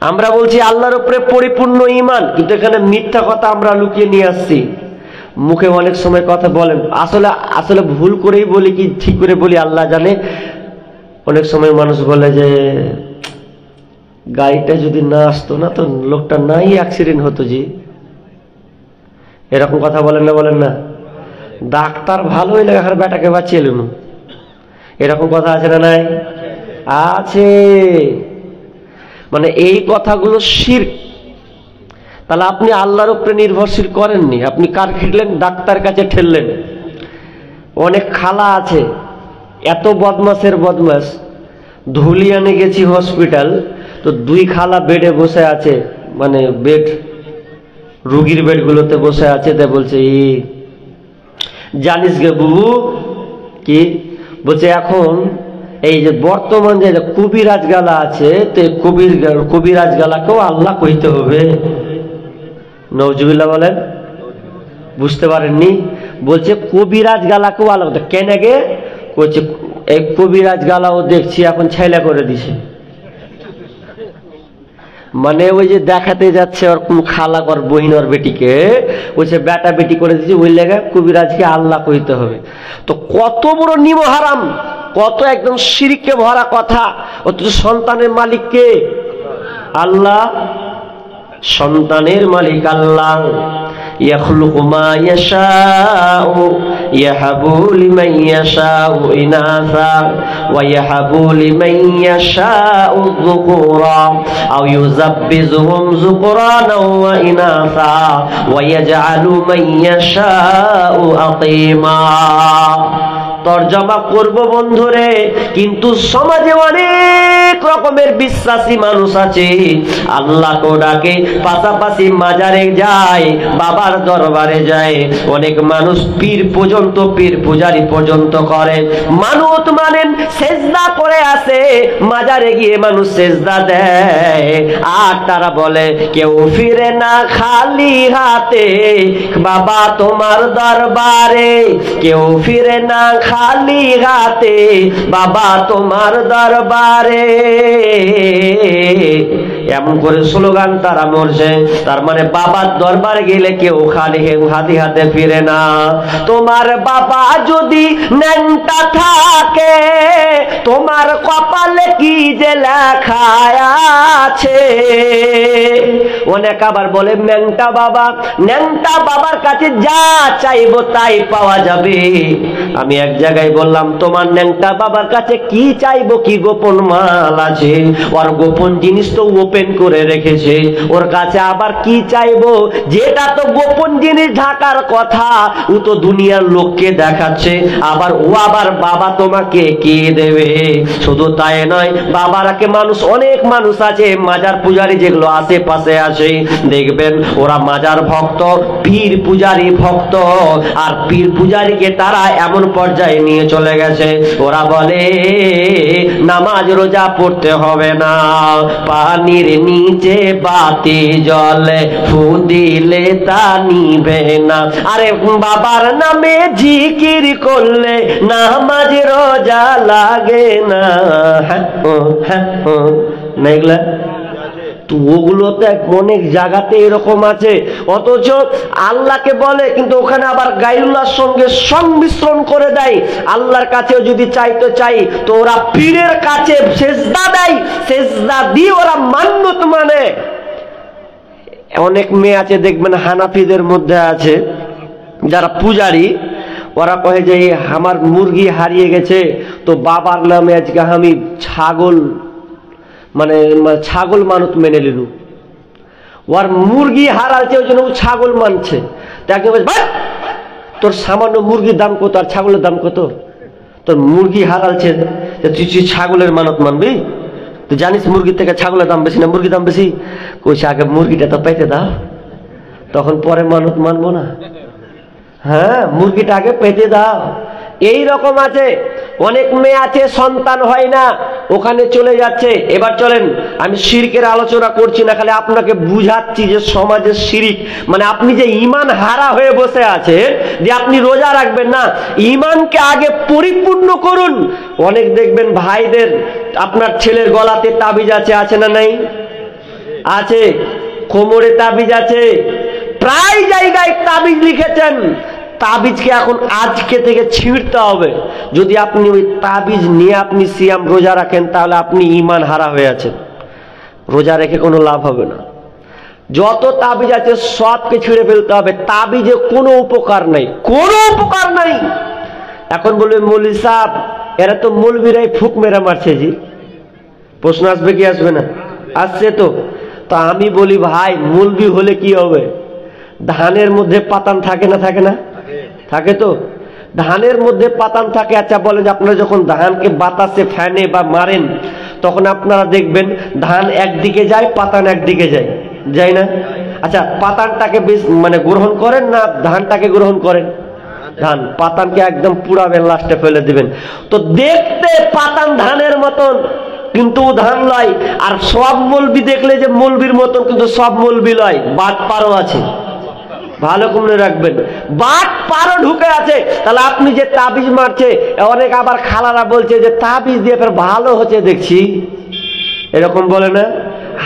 আমরা বলছি আল্লাহর উপরে পরিপূর্ণ ঈমান, কিন্তু এখানে মিথ্যা কথা আমরা লুকিয়ে নিয়ে আসছি। মুখে অনেক সময় কথা বলেন, আসলে ভুল করেই বলি কি ঠিক করে বলি আল্লাহ জানে। অনেক সময় মানুষ বলে যে গাড়িটা যদি না আসতো না তো লোকটা নাই অ্যাক্সিডেন্ট হতো জি। এরকম কথা বলেন না? বলেন না? ডাক্তার ভালো হইলে আর বেটাকে বাঁচিয়ে এলুন, এরকম কথা আছে না? নাই? আছে। মানে এই কথাগুলো শিরক। তাহলে আপনি আল্লাহর উপরে নির্ভরশীল করেননি, আপনি কার খেললেন? ডাক্তার কাছে ঠেললেন। অনেক খালা আছে এত বদমাসের বদমাস, ধুলিয়ানে গেছি হসপিটাল, তো দুই খালা বেডে বসে আছে, মানে বেড, রুগীর বেডগুলোতে বসে আছে। তাই বলছে, জানিস গে বুবু কি বলছে, এখন এই যে বর্তমান যে কবিরাজ গালা আছে, তো কবিরাজ গালাকেও আল্লাহ কইতে হবে। নওজুবিল্লাহ বলেন। বুঝতে পারেননি? বলছে কবিরাজ গালাকেও আল্লাহ। কেন গে? বলছে এই কবিরাজ গালাও দেখছি এখন ছেলে করে দিছে। মানে ওই যে দেখাতে যাচ্ছে ওর কোন খালা কর বহিন ওর বেটিকে, বলছে বেটা বেটি করে দিচ্ছে, ওই লেগে কবিরাজকে আল্লাহ কইতে হবে। তো কত বড় নিম হারাম, কত একদম শিরকে ভরা কথা। অথচ সন্তানের মালিক কে? আল্লাহ। সন্তানের মালিক আল্লাহ। ইয়াখলুকু মা ইয়াশাউ ইয়াহাবু লিমান ইয়াশাউ ইনাসা ওয়া ইয়াহাবু লিমান ইয়াশাউ যুকুরা আও ইউযাব্বিজুহুম যুকরানা ওয়া ইনাসা ওয়া ইয়াজআলু মান ইয়াশাউ আকিমা। তরজমা করব বন্ধুরে, কিন্তু সমাজে অনেক রকমের বিশ্বাসী মানুষ আছে, আল্লাহকে ডাকে, পাশাপাশি মাজারে যায়, বাবার দরবারে যায়। অনেক মানুষ পীর পর্যন্ত, পীর পূজারি পর্যন্ত করে, মানত মানেন, সেজদা করে আসে, মাজারে গিয়ে মানুষ সেজদা দেয়। আর তারা বলে কেউ ফিরে না খালি হাতে বাবা তোমার দরবারে, কেউ ফিরে না খালি হাতে বাবা তোমার দরবারে। এমন করে স্লোগান তারা মরছে। তার মানে বাবার দরবারে গেলে কেউ খালি হাতে ফিরে না। তোমার বাবা যদি ন্যাংটা থাকে, তোমার কপালে কি যে লেখা আছে। অনেক আবার বলে ন্যাংটা বাবা, ন্যাংটা বাবার কাছে যা চাইবো তাই পাওয়া যাবে। আমি এক জায়গায় বললাম, তোমার ন্যাংটা বাবার কাছে কি চাইবো? কি গোপন মাল আছে? ওর গোপন জিনিস তো ওপেন মেনটেন করে রেখেছে, ওর কাছে আবার কি চাইবো? যেটা তো গোপন জিনিস ঢাকার কথা ও তো দুনিয়ার লোককে দেখাচ্ছে, আবার ও আবার বাবা তোমাকে কি দেবে? শুধু তাই নয়, বাবারাকে মানুষ, অনেক মানুষ আছে মাজার পূজারি যেগুলো আশেপাশে আছে, দেখবেন ওরা মাজার ভক্ত, পীর পূজারি ভক্ত, আর পীর পূজারিকে তারা এমন পর্যায়ে নিয়ে চলে গেছে, ওরা বলে নামাজ রোজা পড়তে হবে না, পানির নিচে বাতি জ্বলে ফু দিলে তা নিবে না, আরে বাবার নামে জিকির করলে নামাজ রোজা লাগে না। মেঘলা তো ওগুলো তো অনেক জায়গাতে এরকম আছে, অথচ আল্লাহকে বলে কিন্তু ওখানে আবার গায়রুল্লাহর সঙ্গে সংমিশ্রণ করে দেয়। আল্লাহর কাছেও যদি চাইতো চাই তো ওরা পীরের কাছে সেজদা দেয়, সেজদা দিয়ে ওরা মান্যত মানে। অনেক মেয়ে আছে দেখবেন হানাফিদের মধ্যে আছে যারা পূজারি, ওরা কহে যে আমার মুরগি হারিয়ে গেছে তো বাবার নামে আজকে আমি ছাগল মানত মেনে নিলু, ওর মুরগি হারালছে ওই জন্য ও ছাগল মানছে। তোর সামান্য মুরগির দাম কত আর ছাগলের দাম কত? তোর মুরগি হারালছে তুই ছাগলের মানত মানবি? তুই জানিস মুরগির থেকে ছাগলের দাম বেশি না মুরগির দাম বেশি? কইছে আগে মুরগিটা তো পেতে দাও, তখন পরে মানত মানবো না। হ্যাঁ, মুরগিটা আগে পেতে দাও। এই রকম আছে। অনেক মেয়ে আছে সন্তান হয় না, ওখানে চলে যাচ্ছে। এবার চলেন, আমি শিরকের আলোচনা করছি না, খালি আপনাকে বুঝাচ্ছি যে সমাজের শিরিক মানে আপনি যে ঈমান হারা হয়ে বসে আছেন, যে আপনি রোজা রাখবেন না, ঈমানকে আগে পরিপূর্ণ করুন। অনেক দেখবেন ভাইদের আপনার ছেলের গলাতে তাবিজ আছে না নাই? আছে। কোমরে তাবিজ আছে, প্রায় জায়গায় তাবিজ লিখেছেন। তাবিজকে এখন আজকে থেকে ছিঁড়তে হবে। যদি আপনি ওই তাবিজ নিয়ে আপনি সিয়াম রোজা রাখেন তাহলে আপনি ঈমান হারা হয়ে আছেন, রোজা রেখে কোনো লাভ হবে না। যত তাবিজ আছে সবকে ছিঁড়ে ফেলতে হবে। তাবিজে কোনো উপকার নাই, কোনো উপকার নাই। এখন বলবে মৌলভী সাহেব এরা তো মৌলভীরাই ফুক মেরা মারছে। জি, প্রশ্ন আসবে কি আসবে না? আসছে তো। তা আমি বলি ভাই, মৌলভী হলে কি হবে? ধানের মধ্যে পাতান থাকে না থাকে না? থাকে তো। ধানের মধ্যে পাতান থাকে। আচ্ছা বলেন, আপনারা যখন ধানকে বাতাসে ফ্যানে বা মারেন তখন আপনারা দেখবেন ধান একদিকে যায়, পাতান একদিকে যায়, যায় না? আচ্ছা, পাতানটাকে বেশ গ্রহণ করেন না ধানটাকে গ্রহণ করেন? ধান। পাতানকে একদম পুড়াবেন, লাস্টে ফেলে দিবেন। তো দেখতে পাতান ধানের মতন কিন্তু ধান লয়। আর সব মৌলবি দেখলে যে মৌলবির মতন, কিন্তু সব মৌলবি লয়, বাট পারও আছে। ভালো করে রাখবেন, বাট পারও ঢুকে আছে। তাহলে আপনি যে তাবিজ মারছে, অনেক আবার খালারা বলছে যে তাবিজ দিয়ে ফের ভালো হচ্ছে দেখছি, এরকম বলে না?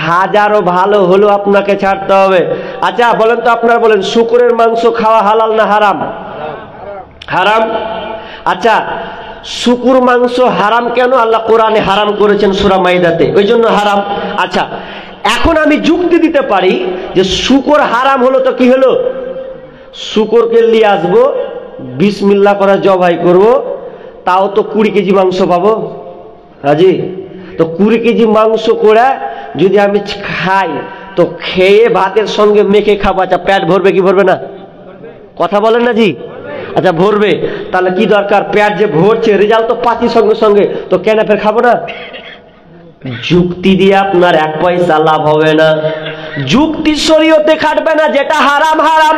হাজারো ভালো হলো আপনাকে ছাড়তে হবে। আচ্ছা বলেন তো, আপনারা বলেন শুকরের মাংস খাওয়া হালাল না হারাম? হারাম। আচ্ছা, শুকুর মাংস হারাম কেন? আল্লাহ কোরআনে হারাম করেছেন সূরা মাইদাতে, ওই জন্য হারাম। আচ্ছা, এখন আমি যুক্তি দিতে পারি যে শুকর হারাম হলো তো কি হলো? শুকরকে নিয়ে আসবো, বিসমিল্লাহ করে জবাই করব, তাও তো 20 কেজি মাংস পাবো। হাজি, তো 20 কেজি মাংস করে যদি আমি খাই তো খেয়ে ভাতের সঙ্গে মেখে খাবো। আচ্ছা, পেট ভরবে কি ভরবে না? কথা বলেন না জি? আচ্ছা ভরবে। তাহলে কি দরকার? পেট যে ভরছে, রেজাল্ট তো পাচ্ছি সঙ্গে সঙ্গে, তো কেন ফের খাবো না? যুক্তি দিয়ে আপনার এক পয়সা লাভ হবে না। যুক্তি শরীয়তে খাটবে না। যেটা হারাম হারাম।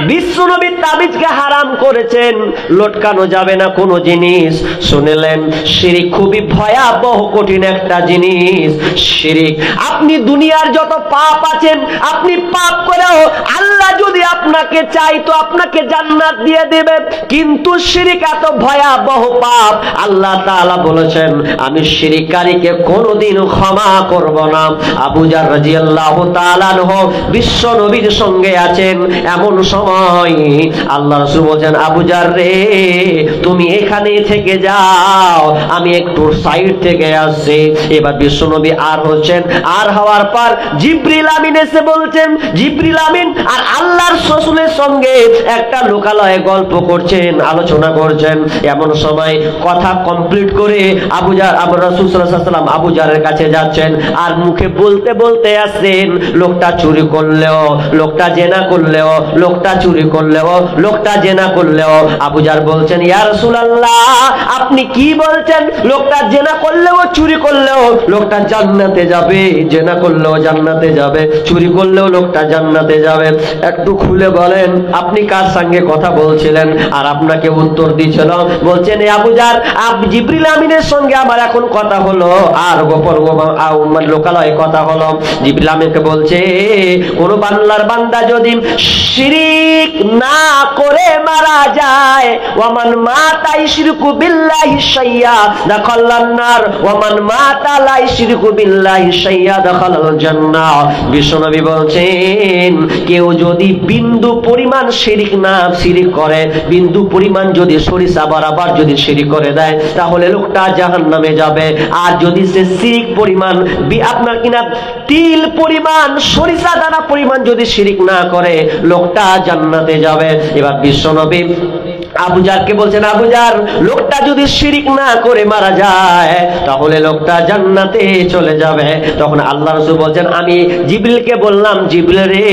বিশ্বনবী তাবিজকে হারাম করেছেন, লটকানো যাবে না কোনো জিনিস। শুনলেন, শিরিক খুবই ভয়াবহ কঠিন একটা জিনিস। শিরিক, আপনি দুনিয়ার যত পাপ আছেন আপনি পাপ করেও আল্লাহ যদি আপনাকে চাই তো আপনাকে জান্নাত দিয়ে দেবে, কিন্তু শিরিক এত ভয়াবহ পাপ, আল্লাহ তাআলা বলেছেন আমি শিরিককারীকে কোনোদিন ক্ষমা করব না। আবু জার রাদিয়াল্লাহু তাআলা তাআলা আনহু বিশ্ব নবীর সঙ্গে আছেন। এমন সময় আল্লাহ রাসূল বলেন, আবু জার রে তুমি এখানে থেকে যাও, আমি একটু সাইড থেকে আসছি। এবার বিশ্ব নবী আর হচ্ছেন, আর হওয়ার পর জিবরিল আমিন এসে বলছেন, জিবরিল আমিন আর আল্লাহর রাসূলের সঙ্গে একটা লোকালয়ে গল্প করছেন, আলোচনা করছেন। এমন সময় কথা কমপ্লিট করে আবু জার রাসূল সাল্লাল্লাহু আলাইহি ওয়াসাল্লাম আবু জারের কাছে যাচ্ছেন, আর মুখে বলতে বলতে আসছেন, লোকটা চুরি করলেও, লোকটা জেনা করলেও, লোকটা চুরি করলেও, লোকটা জেনা করলেও। আবু জার বলছেন, ইয়া রাসূলুল্লাহ আপনি কি বলছেন? লোকটা জেনা করলেও চুরি করলেও লোকটা জান্নাতে যাবে, জেনা করলেও জান্নাতে যাবে, চুরি করলেও লোকটা জান্নাতে যাবে। একটু খুলে বলেন আপনি কার সঙ্গে কথা বলছিলেন আর আপনাকে উত্তর দিয়েছিল? বলছেন, আবু জার জিবরিল আমিনের সঙ্গে আমার এখন কথা হলো, আর গোপন লোকালয়ে কথা হলো। জিবরিল আমিনকে বলছে, কোন বাংলার বান্দা যদি শিরিক না করে মারা যায়, ওয়ামান মাতা ইশরিকু বিল্লাহি শাইয়া দাখালান নার ওয়ামান মাতা লা ইশরিকু বিল্লাহি শাইয়া দাখালাল জান্নাহ। বিশ্বনবী বলছেন, কেউ যদি বিন্দু পরিমাণ শিরিক করে, বিন্দু পরিমাণ যদি সরিষা বরাবর যদি শিরিক করে দেয়, তাহলে লোকটা জাহান্নামে যাবে। আর যদি সে শিরিক পরিমাণ আপনার কিনা তিল পরিমাণ, সরিষা দানা পরিমাণ যদি শিরিক না করে, লোকটা জান্নাতে যাবে। এবার বিশ্বনবী আবু জারকে বলছেন, আবু জার লোকটা যদি শিরিক না করে মারা যায় তাহলে লোকটা জান্নাতে চলে যাবে। তখন আল্লাহ রাসূল বলছেন, আমি জিবরিলকে বললাম, জিবরিল রে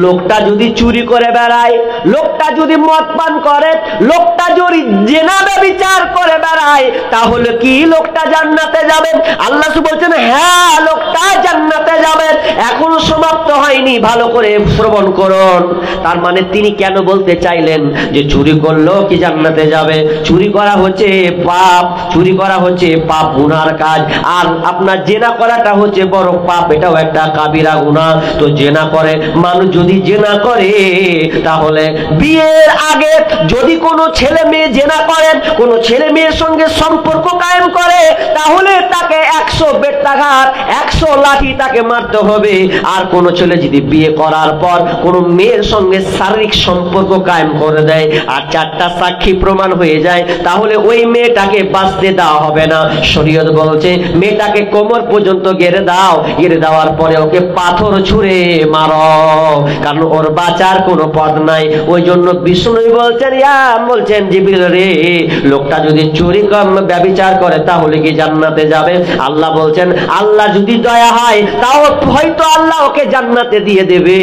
লোকটা যদি চুরি করে বেড়ায়, লোকটা যদি মদ পান করে, লোকটা যদি জিনা ব্যভিচার করে বেড়ায়, তাহলে কি লোকটা জান্নাতে যাবে? আল্লাহ রাসূল বলছেন, হ্যাঁ লোকটা জান্নাতে যাবে। এখনো সমাপ্ত হয়নি, ভালো করে শ্রবণ করুন। তার মানে তিনি কেন বলতে চাইলেন যে চুরি করলো কি জান্নাতে যাবে? চুরি করা হচ্ছে পাপ, চুরি করা হচ্ছে পাপ, গুনার কাজ। আর আপনার জেনা করাটা হচ্ছে বড় পাপ, এটাও একটা কাবিরা গুনাহ। তো জেনা করে মানুষ, যদি জেনা করে তাহলে বিয়ের আগে যদি কোনো ছেলে মেয়ে জেনা করেন, কোনো ছেলে মেয়ের সঙ্গে সম্পর্ক কায়েম করে, তাহলে তাকে 100 বেত্রাঘাত, 100 লাঠি তাকে মারতে হবে। আর কোনো ছেলে যদি বিয়ে করার পর কোনো মেয়ের সঙ্গে শারীরিক সম্পর্ক কায়েম করে দেয় আর 4টা সাক্ষী প্রমাণ হয়ে যায়, তাহলে ওই মেয়েটাকে বাঁচতে দেওয়া হবে না। শরীয়ত বলছে মেয়েটাকে কোমর পর্যন্ত গেড়ে দাও, গেড়ে দেওয়ার পরে ওকে পাথর ছুঁড়ে মারো, কারণ ওর বাঁচার কোনো পথ নাই। ওই জন্য বিষ্ণু বলছেন জিবরিল রে লোকটা যদি চুরি ব্যভিচার করে তাহলে কি জান্নাতে যাবে? আল্লাহ বলছেন, আল্লাহ যদি দয়া হয় তাও হয়তো আল্লাহ ওকে জান্নাতে দিয়ে দেবে,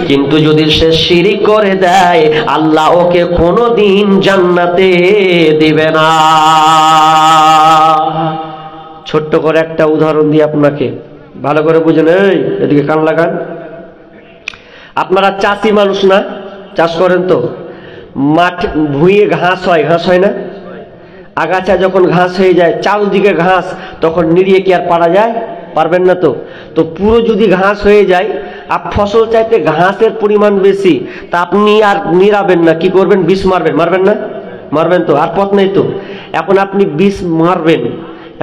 কিন্তু যদি সে শিরিক করে দেয় আল্লাহ ওকে কোনোদিন জান্নাতে দিবে না। ছোট্ট করে একটা উদাহরণ দিই আপনাকে, ভালো করে বুঝেন। এই এদিকে কান লাগান। আপনারা চাষি মানুষ না, চাষ করেন তো? মাঠ ভুঁইয়ে ঘাস হয়, ঘাস হয় না? আগাছা যখন ঘাস হয়ে যায়, চারদিকে ঘাস, তখন নিড়িয়ে কি আর পারা যায়? পারবেন না তো। তো পুরো যদি ঘাস হয়ে যায়, আর ফসল চাইতে ঘাসের পরিমাণ বেশি, তা আপনি আর নিড়াবেন না, কি করবেন? বিষ মারবেন, মারবেন না? মারবেন তো, আর পথ নেই তো। এখন আপনি বিষ মারবেন,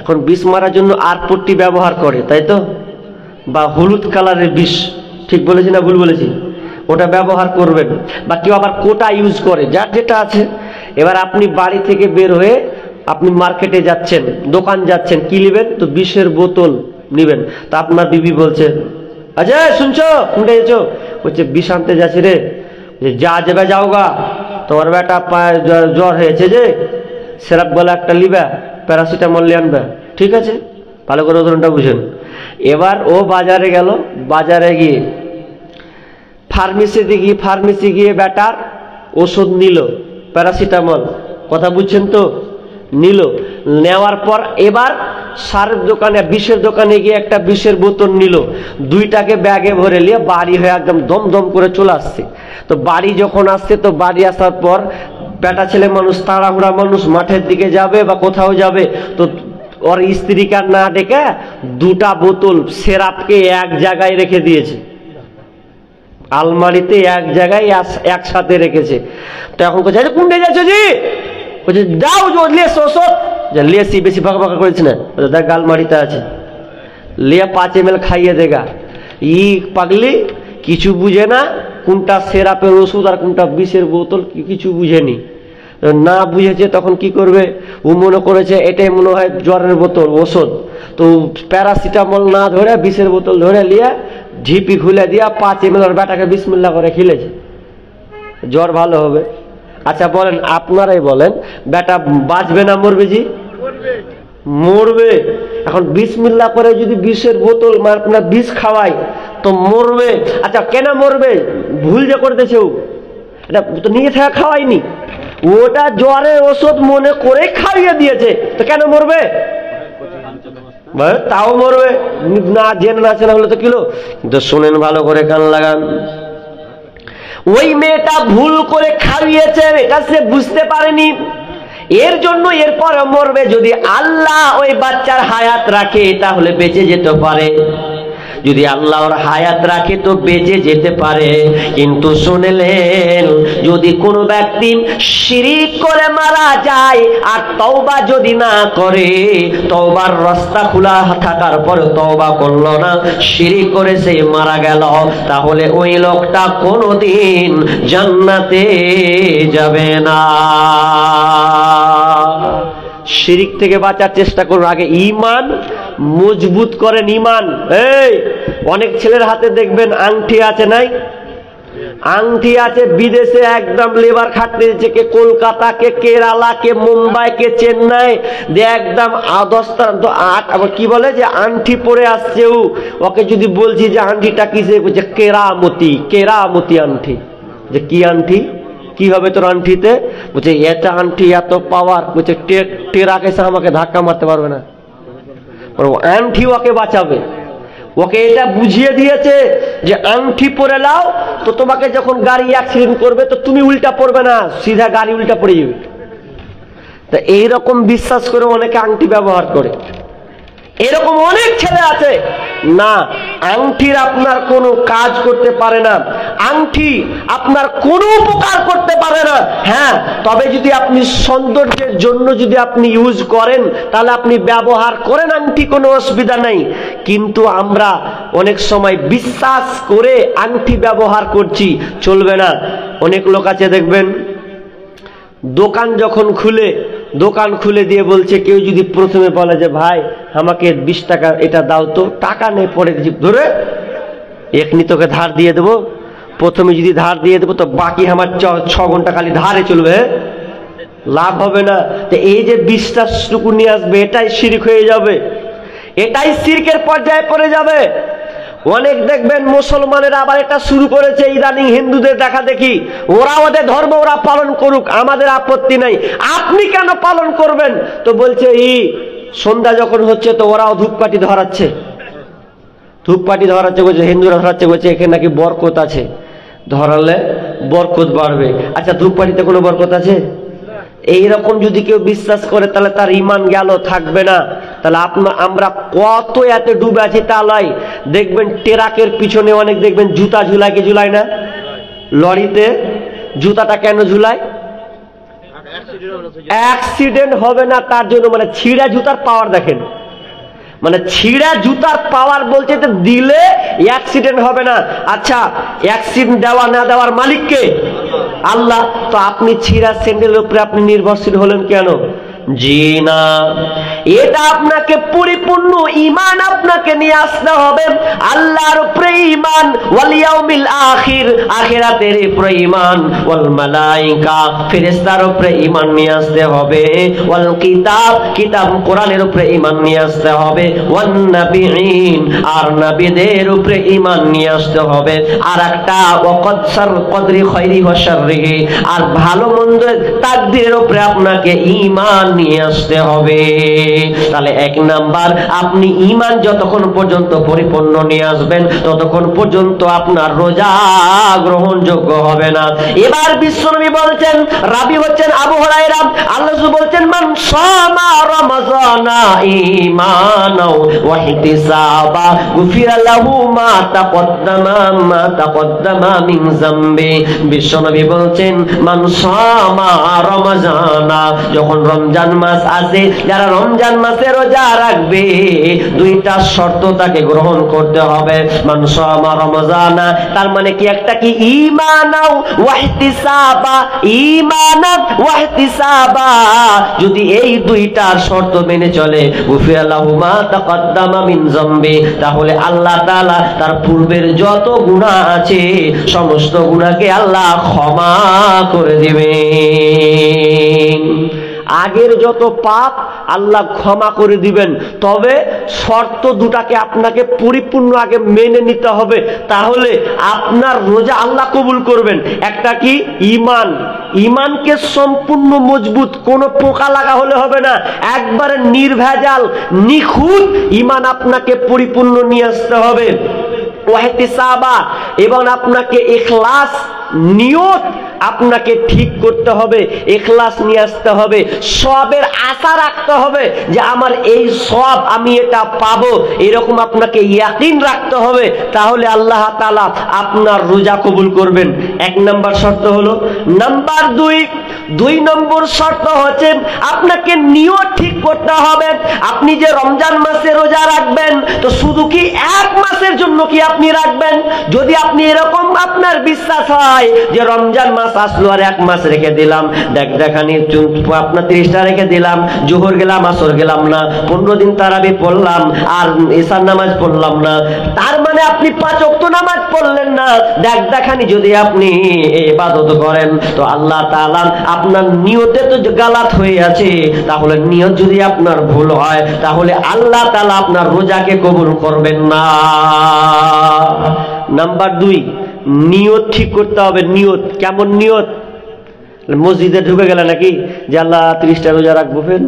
এখন বিষ মারার জন্য আর পট্টি ব্যবহার করে, তাই তো? বা হলুদ কালারের বিষ, ঠিক বলেছি না ভুল বলেছি? ওটা ব্যবহার করবেন। বা কেউ আবার কোটা ইউজ করে, যার যেটা আছে। এবার আপনি বাড়ি থেকে বের হয়ে আপনি মার্কেটে যাচ্ছেন, দোকান যাচ্ছেন, কি নেবেন? তো বিষের বোতল নিবেন। তা আপনার বিবি বলছে, আচ্ছা শুনছো, কোনটা এসো? বলছে বিষ আনতে যাচ্ছি রে। যা যাবে যাওগা, তোমার বেটা জ্বর হয়েছে যে, সিরাপ বলে একটা লিবা, প্যারাসিটামল নিয়ে আনবে। ঠিক আছে, ভালো করে উদাহরণটা বুঝেন। এবার ও বাজারে গেল, বাজারে গিয়ে ফার্মেসি গিয়ে বেটার ওষুধ নিল, প্যারাসিটামল, কথা বুঝছেন তো? নিল, নেওয়ার পর এবার সারের দোকানে, বিষের দোকানে গিয়ে একটা বিষের বোতল নিল, দুইটাকে ব্যাগে ভরে নিয়ে বাড়ি হয়ে একদম দমদম করে চলে আসছে। তো বাড়ি যখন আসছে, তো বাড়ি আসার পর বেটা ছেলে মানুষ, তাড়াহুড়া মানুষ, মাঠের দিকে যাবে বা কোথাও যাবে, তো ওর স্ত্রীকে না ডেকে দুটা বোতল সিরাপকে এক জায়গায় রেখে দিয়েছে, আলমারিতে এক জায়গায় একসাথে রেখেছে। তো এখন কোথায় কোনটা যাচ্ছ জি? বলছে দাও লিয়েছ ওষুধ। লিয়েছি, বেশি ফাঁকা ফাঁকা করেছি না, দেখ আলমারিতে আছে, লিয়া 5 ml খাইয়ে দেগা। ই পাগলি কিছু বুঝে না, কোনটা সেরাপের ওষুধ আর কোনটা বিষের বোতল কিছু বুঝেনি। না বুঝেছে তখন কি করবে, ও মনে করেছে এটাই মনে হয় জ্বরের বোতল ওষুধ, তো প্যারাসিটামল না ধরে বিষের বোতল ধরে নিয়ে ঝিপি খুলে দিয়া 5 ml বেটাকে বিসমিল্লাহ করে খেলেছে, জ্বর ভালো হবে। আচ্ছা বলেন, আপনারাই বলেন, বেটা বাঁচবে না মরবে? জি মরবে। এখন বিসমিল্লাহ করে যদি বিষের বোতল আপনার বিষ খাওয়াই তো মরবে। আচ্ছা কেন মরবে? ভুল যে করতেছে, এটা তো নিজে থেকে খাওয়াইনি, ওটা জ্বরের ওষুধ মনে করে খাইয়ে দিয়েছে, তো কেন মরবে? তাও মরবে না, জেনে না চেনা হলে তো কিলো। কিন্তু শোনেন ভালো করে, কান লাগান, ওই মেয়েটা ভুল করে খাইয়েছে, এটা সে বুঝতে পারেনি, এর জন্য এরপর মরবে। যদি আল্লাহ ওই বাচ্চার হায়াত রাখে তাহলে বেঁচে যেতে পারে, যদি আল্লাহ ওর হায়াত রাখে তো বেঁচে যেতে পারে। কিন্তু শুনলেন, যদি কোনো ব্যক্তি শিরিক করে মারা যায় আর তওবা যদি না করে, তওবার রাস্তা খোলা থাকার পরে তওবা করলো না, শিরিক করে সে মারা গেল, তাহলে ওই লোকটা কোনোদিন জান্নাতে যাবে না। শিরিক থেকে বাঁচার চেষ্টা করুন, আগে ঈমান মজবুত করেন। ঈমান, এই অনেক ছেলের হাতে দেখবেন আংটি আছে, নাই আংটি আছে, বিদেশে একদম লেবার খাটতে দিচ্ছে, কে কলকাতা, কে কেরালা, কে মুম্বাই, কে চেন্নাই, দিয়ে একদম 10-8 আবার কি বলে যে আংটি পরে আসছে, ওকে যদি বলছি যে আংটিটা কিসে, বলছে কেরামতি, কেরামতি আংটি। যে কি আংটি, কি হবে তোর আংটিতে? বলছে এটা আংটি এত পাওয়ার, বলছে টেরাক এসে আমাকে ধাক্কা মারতে পারবে না, আংটি ওকে বাঁচাবে। ওকে এটা বুঝিয়ে দিয়েছে যে আংটি পরে লাও, তো তোমাকে যখন গাড়ি অ্যাক্সিডেন্ট করবে তো তুমি উল্টা পড়বে না, সিধা গাড়ি উল্টা পড়ে যাবে। তা এইরকম বিশ্বাস করে অনেকে আংটি ব্যবহার করে। এরকম অনেক ছেলে আছে না, আংটির আপনার কোনো কাজ করতে পারে না, আংটি আপনার কোনো উপকার করতে পারে না। হ্যাঁ, তবে যদি আপনি সৌন্দর্যের জন্য যদি আপনি ইউজ করেন তাহলে আপনি ব্যবহার করেন আংটি, কোনো অসুবিধা নাই। কিন্তু আমরা অনেক সময় বিশ্বাস করে আংটি ব্যবহার করছি, চলবে না। অনেক লোক আছে দেখবেন, দোকান যখন দোকান খুলে দিয়ে বলছে, কেউ যদি প্রথমে বলে যে ভাই আমাকে 20 টাকা এটা দাও, তো টাকা নেই, পরে ধরে এখনি তোকে ধার দিয়ে দেবো, প্রথমে যদি ধার দিয়ে দেবো তো বাকি আমার 6 ঘন্টা খালি ধারে চলবে, লাভ হবে না। তো এই যে বিশ্বাসটুকু নিয়ে আসবে, এটাই শিরক হয়ে যাবে, এটাই শিরকের পর্যায়ে পড়ে যাবে। অনেক দেখবেন মুসলমানেরা আবার এটা শুরু করেছে ইদানিং, হিন্দুদের দেখা দেখি, ওরা ওদের ধর্ম ওরা পালন করুক, আমাদের আপত্তি নাই, আপনি কেন পালন করবেন? তো বলছে সন্ধ্যা যখন হচ্ছে তো ওরাও ধূপকাঠি ধরাচ্ছে, বলছে হিন্দুরা ধরাচ্ছে, বলছে এখানে নাকি বরকত আছে, ধরালে বরকত বাড়বে। আচ্ছা ধূপকাঠিতে কোনো বরকত আছে? এইরকম যদি কেউ বিশ্বাস করে তাহলে তার ঈমান গেল, থাকবে না। তাহলে আমরা কত এত ডুবে আছি তা লয়। দেখবেন ট্রাকের পিছনে অনেক দেখবেন জুতা ঝুলায়, কি ঝুলায় না? লরিতে জুতাটা কেন ঝুলায়? অ্যাক্সিডেন্ট হবে না তার জন্য। মানে ছিঁড়া জুতার পাওয়ার দেখেন, মানে ছিঁড়া জুতার পাওয়ার বলছে যে দিলে অ্যাক্সিডেন্ট হবে না। আচ্ছা অ্যাক্সিডেন্ট দেওয়া না দেওয়ার মালিককে? আল্লাহ। তো আপনি ছিঁড়া স্যান্ডেলের উপরে আপনি নির্ভরশীল হলেন কেন? জি না, এটা আপনাকে পরিপূর্ণ ঈমান আপনাকে নিয়ে আসতে হবে। আল্লাহর উপরে ঈমান, ওয়াল ইয়াউমিল আখির, আখিরাতের উপরে ঈমান, ওয়াল মালায়েকা, ফেরেশতার উপরে ঈমান নিয়ে আসতে হবে, ওয়াল কিতাব, কিতাব কোরআনের উপরে ঈমান নিয়ে আসতে হবে, ওয়ান নাবিয়িন, আর নবীদের উপরে ঈমান নিয়ে আসতে হবে। আর একটা ওয়াকদসার কদরি খায়রি ওয়া শাররিহি, আর ভালো মন্দ তাকদীরের উপরে আপনাকে ঈমান নিয়ে আসতে হবে। তাহলে 1 নাম্বার, আপনি ঈমান যতক্ষণ পর্যন্ত পরিপূর্ণ নিয়ে আসবেন ততক্ষণ পর্যন্ত আপনার রোজা গ্রহণযোগ্য হবে না। এবার বিশ্বনবী বলছেন, রাবী হচ্ছেন আবু হুরায়রা, আল্লাহ বলছেন মান সামা রমাযানা ঈমানাও ওয়া ইহতিসাবা গুফিরা লাহু মা তাকদ্দামা মিন যামবি। বিশ্বনবী বলছেন মান সামা রমাযানা, যখন রমজান রমজান মাস আছে, যারা রমজান মাসে রোজা রাখবে দুইটা শর্ত তাকে গ্রহণ করতে হবে। মান সামা রমজানা, তার মানে কি একটা কি ঈমানাও ওয়া ইহতিসাবা, ঈমানাত ওয়া ইহতিসাবা, যদি এই দুইটার শর্ত মেনে চলে গুফিরা লাহু মা তাকাদ্দামা মিন যামবি, তাহলে আল্লাহ তাআলা তার পূর্বের যত গুনাহ আছে সমস্ত গুনাহকে আল্লাহ ক্ষমা করে দিবেন। আগের যত পাপ আল্লাহ ক্ষমা করে দিবেন, তবে শর্ত দুটাকে আপনাকে পরিপূর্ণ আগে মেনে নিতে হবে, তাহলে আপনার রোজা আল্লাহ কবুল করবেন। একটা কি ঈমান, ঈমানকে সম্পূর্ণ মজবুত, কোনো পোকা লাগা হলে হবে না, একবারে নির্ভেজাল নিখুঁত ঈমান আপনাকে পরিপূর্ণ নিয়ে আসতে হবে। ওয়াহতিসাবা, এবং আপনাকে ইখলাস নিয়ত আপনাকে ঠিক করতে হবে, ইখলাস নিয়ে আসতে হবে, সওয়াবের আশা রাখতে হবে যে আমার এই সওয়াব আমি এটা পাবো, এরকম আপনাকে ইয়াকিন রাখতে হবে, তাহলে আল্লাহ তাআলা আপনার রোজা কবুল করবেন। এক নম্বর শর্ত হলো। নাম্বার দুই নম্বর শর্ত হচ্ছে আপনাকে নিয়ত ঠিক করতে হবে। আপনি যে রমজান মাসে রোজা রাখবেন, তো শুধু কি এক মাসের জন্য কি আপনি রাখবেন? যদি আপনি এরকম আপনার বিশ্বাস হয় যে রমজান মাস আসলো আর এক মাস রেখে দিলাম, দেখানি আপনার 30টা রেখে দিলাম, জোহর গেলাম আসর গেলাম না, 15 দিন তারাবি পড়লাম আর ইশার নামাজ পড়লাম না, তার মানে আপনি 5 ওয়াক্ত নামাজ পড়লেন না, দেখানি যদি আপনি ইবাদত করেন তো আল্লাহ তাআলা আপনার নিয়তে তো গালাত হয়ে আছে, তাহলে নিয়ত যদি আপনার ভুল হয় তাহলে আল্লাহ তাআলা আপনার রোজাকে কবুল করবেন না। নাম্বার 2, নিয়ত ঠিক করতে হবে। নিয়ত কেমন? নিয়ত মসজিদে ঢুকে গেলে নাকি যে আল্লাহ 30টা রোজা রাখবো, ফের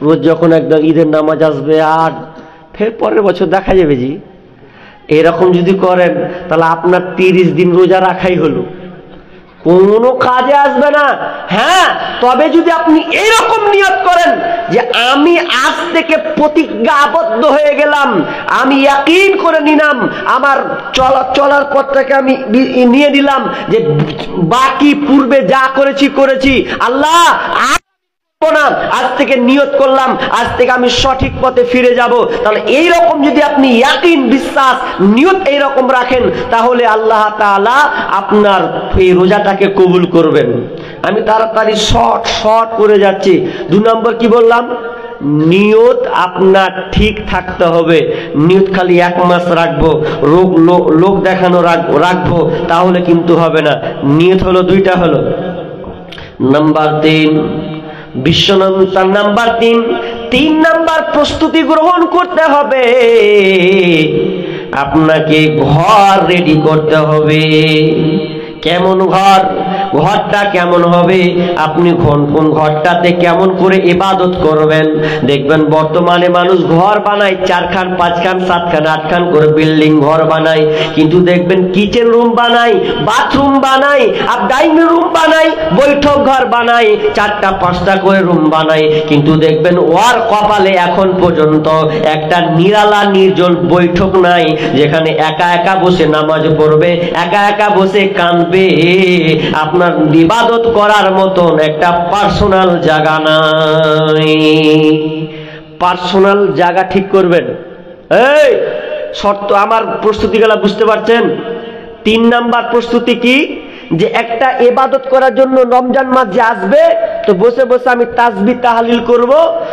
রোজ যখন একদম ঈদের নামাজ আসবে আর ফের পরের বছর দেখা যাবে জি, এরকম যদি করেন তাহলে আপনার 30 দিন রোজা রাখাই হলো, কোনো কাজে আসবে না। হ্যাঁ, তবে যদি আপনি এইরকম নিয়ত করেন যে আমি আজ থেকে প্রতিজ্ঞাবদ্ধ হয়ে গেলাম, আমি ইয়াকিন করে নিলাম, আমার চলার পথটাকে আমি নিয়ে নিলাম যে বাকি পূর্বে যা করেছি আল্লাহ না, আজ থেকে নিয়ত করলাম আজ থেকে আমি সঠিক পথে ফিরে যাব, তাহলে এইরকম যদি আপনি ইয়াকিন বিশ্বাস নিয়ত এইরকম রাখেন তাহলে আল্লাহ তাআলা আপনার এই রোজাটাকে কবুল করবেন। আমি তাড়াতাড়ি শর্ট করে যাচ্ছি। 2 নম্বর কি বললাম? নিয়ত আপনার ঠিক থাকতে হবে। নিয়ত খালি 1 মাস রাখবো, লোক দেখানো রাখবো তাহলে কিন্তু হবে না। নিয়ত হলো 2টা হলো। নাম্বার 3 বিশ্বনন্তার নাম্বার 3 নাম্বার প্রস্তুতি গ্রহণ করতে হবে। আপনাকে ঘর রেডি করতে হবে। কেমন ঘর? ঘরটা কেমন হবে? আপনি কোন ঘরটাতে কেমন করে ইবাদত করবেন? দেখবেন বর্তমানে মানুষ ঘর বানায় 4 খান 5 খান 7 খান 8 খান করে বিল্ডিং ঘর বানায়, কিন্তু দেখবেন কিচেন রুম বানায়, বাথরুম বানায়, আর ডাইনিং রুম বানায়, বৈঠক ঘর বানায়, 4টা 5টা করে রুম বানায়, কিন্তু দেখবেন ওর কপালে এখন পর্যন্ত একটা নিরালা নির্জল বৈঠক নাই যেখানে একা একা বসে নামাজ পড়বে, একা একা বসে কাঁদবে, আপনার ইবাদত করার মতন একটা পার্সোনাল জায়গা নাই। পার্সোনাল জায়গা ঠিক করবেন। এই শর্ত আমার প্রস্তুতিগুলো বুঝতে পারছেন? 3 নাম্বার প্রস্তুতি কি? যে একটা ইবাদত করার জন্য রমজান মাস যে আসবে, তো বসে বসে আমি তাসবিহ তাহলিল করব,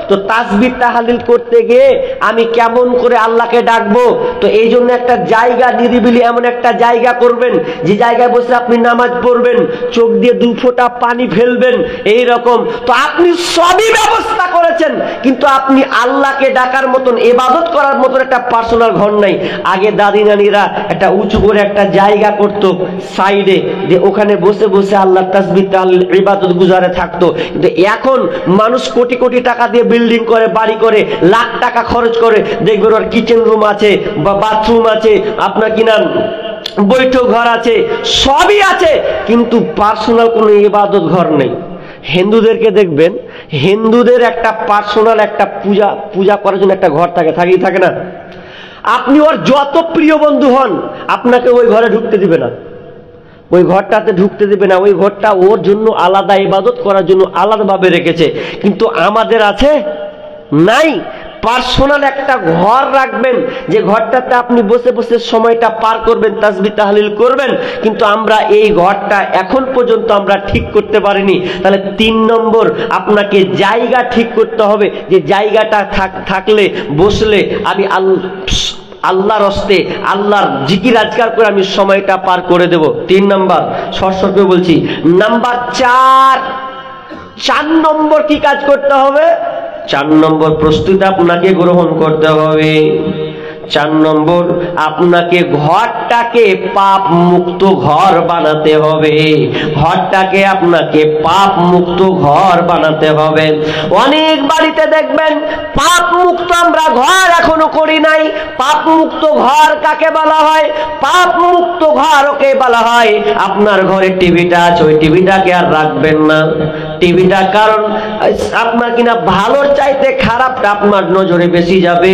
তো তাসবিহ তাহলিল করতে গিয়ে আমি কেমন করে আল্লাহকে ডাকবো, তো এই জন্য একটা জায়গা নিরিবিলি এমন একটা জায়গা করবেন যে জায়গায় বসে আপনি নামাজ পড়বেন, চোখ দিয়ে 2 ফোঁটা পানি ফেলবেন, এই রকম। তো আপনি সবই ব্যবস্থা করেছেন, কিন্তু আপনি আল্লাহকে ডাকার মতন ইবাদত করার মতন একটা পার্সোনাল ঘর নাই। আগে দাদি নানিরা একটা উঁচু করে একটা জায়গা করতো সাইডে, যে ওখানে বসে বসে আল্লাহ তাসবিহ তাহলিল ইবাদত গুজারে থাকতো। কিন্তু এখন মানুষ কোটি কোটি টাকা দিয়ে বিল্ডিং করে, বাড়ি করে, লাখ টাকা খরচ করে, দেখবেন ওর কিচেন রুম আছে বা বাথরুম আছে, আপনার কিনা বৈঠক ঘর আছে, সবই আছে, কিন্তু পার্সোনাল কোনো ইবাদত ঘর নেই। হিন্দুদেরকে দেখবেন, হিন্দুদের একটা পার্সোনাল একটা পূজা করার জন্য একটা ঘর থাকে না? আপনি ওর যত প্রিয় বন্ধু হন আপনাকে ওই ঘরে ঢুকতে দিবে না। ওই ঘরটাতে ঢুকতে দেবে না। ওই ঘরটা ওর জন্য আলাদা, ইবাদত করার জন্য আলাদাভাবে রেখেছে। কিন্তু আমাদের আছে? নাই। পার্সোনাল একটা ঘর রাখবেন, যে ঘরটাতে আপনি বসে বসে সময়টা পার করবেন, তাসবিহ তাহলিল করবেন। কিন্তু আমরা এই ঘরটা এখন পর্যন্ত আমরা ঠিক করতে পারিনি। তাহলে 3 নম্বর, আপনাকে জায়গা ঠিক করতে হবে, যে জায়গাটা থাকলে বসলে আমি আল্লাহর হস্তে আল্লাহর জিকির আজকার করে আমি সময়টা পার করে দেব। 3 নম্বর, সশর্ত বলছি। নাম্বার 4 নম্বর কি কাজ করতে হবে? 4 নম্বর প্রস্তুতি আপনাকে গ্রহণ করতে হবে। 4 নম্বর, আপনাকে ঘরটাকে পাপ মুক্ত ঘর বানাতে হবে। ঘরটাকে আপনাকে পাপ মুক্ত ঘর বানাতে হবে। অনেক বাড়িতে দেখবেন পাপ মুক্ত আমরা ঘর এখনো করি নাই। পাপ মুক্ত ঘর কাকে বলা হয়? পাপ মুক্ত ঘর ওকে বলা হয়, আপনার ঘরে টিভিটা আছে, ওই টিভিটাকে আর রাখবেন না। টিভিটা কারণ আপনার কিনা ভালোর চাইতে খারাপটা আপনার নজরে বেশি যাবে,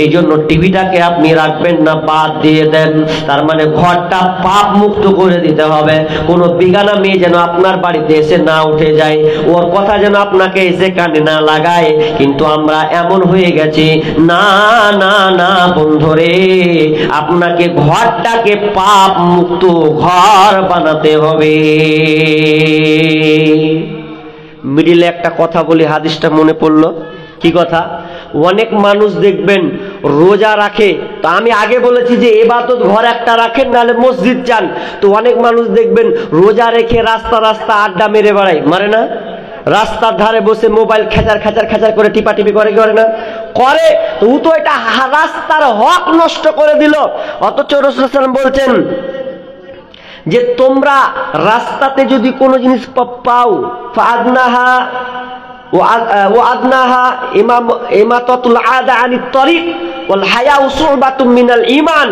এই জন্য টিভিটাকে আপনি রাখবেন না, বাদ দিয়ে দেন। তার মানে ঘরটা পাপ মুক্ত করে দিতে হবে। কোনো বিগানা মেয়ে যেন আপনার বাড়িতে এসে না উঠে যায়, ওর কথা যেন আপনাকে এসে কানে না লাগায়। কিন্তু আমরা এমন হয়ে গেছি, না না না বন্ধুরে, আপনাকে ঘরটাকে পাপ মুক্ত ঘর বানাতে হবে। মিডিলে একটা কথা বলি, হাদিসটা মনে পড়লো। কি কথা? অনেক মানুষ দেখবেন রোজা রাখে, তো আমি আগে বলেছি যে ইবাদত ঘর একটা রাখেন, নাহলে মসজিদ যান। তো অনেক মানুষ দেখবেন রোজা রেখে রাস্তা রাস্তা আড্ডা মেরে বেড়ায়, মারে না? রাস্তার ধারে বসে মোবাইল খেচার খেচার খেচার করে টিপাটিপি করে, করে না? করে। তো ও তো এটা রাস্তার হক নষ্ট করে দিল। অথচ রাসূলুল্লাহ সাল্লাল্লাহু আলাইহি ওয়াসাল্লাম বলছেন যে তোমরা রাস্তাতে যদি কোনো জিনিস পাও, ফাআদনাহা ওয়াদনাহা ইমাতাতুল আদা আনিত তরিক ওয়াল হায়াউ শুবাতুম মিনাল ঈমান।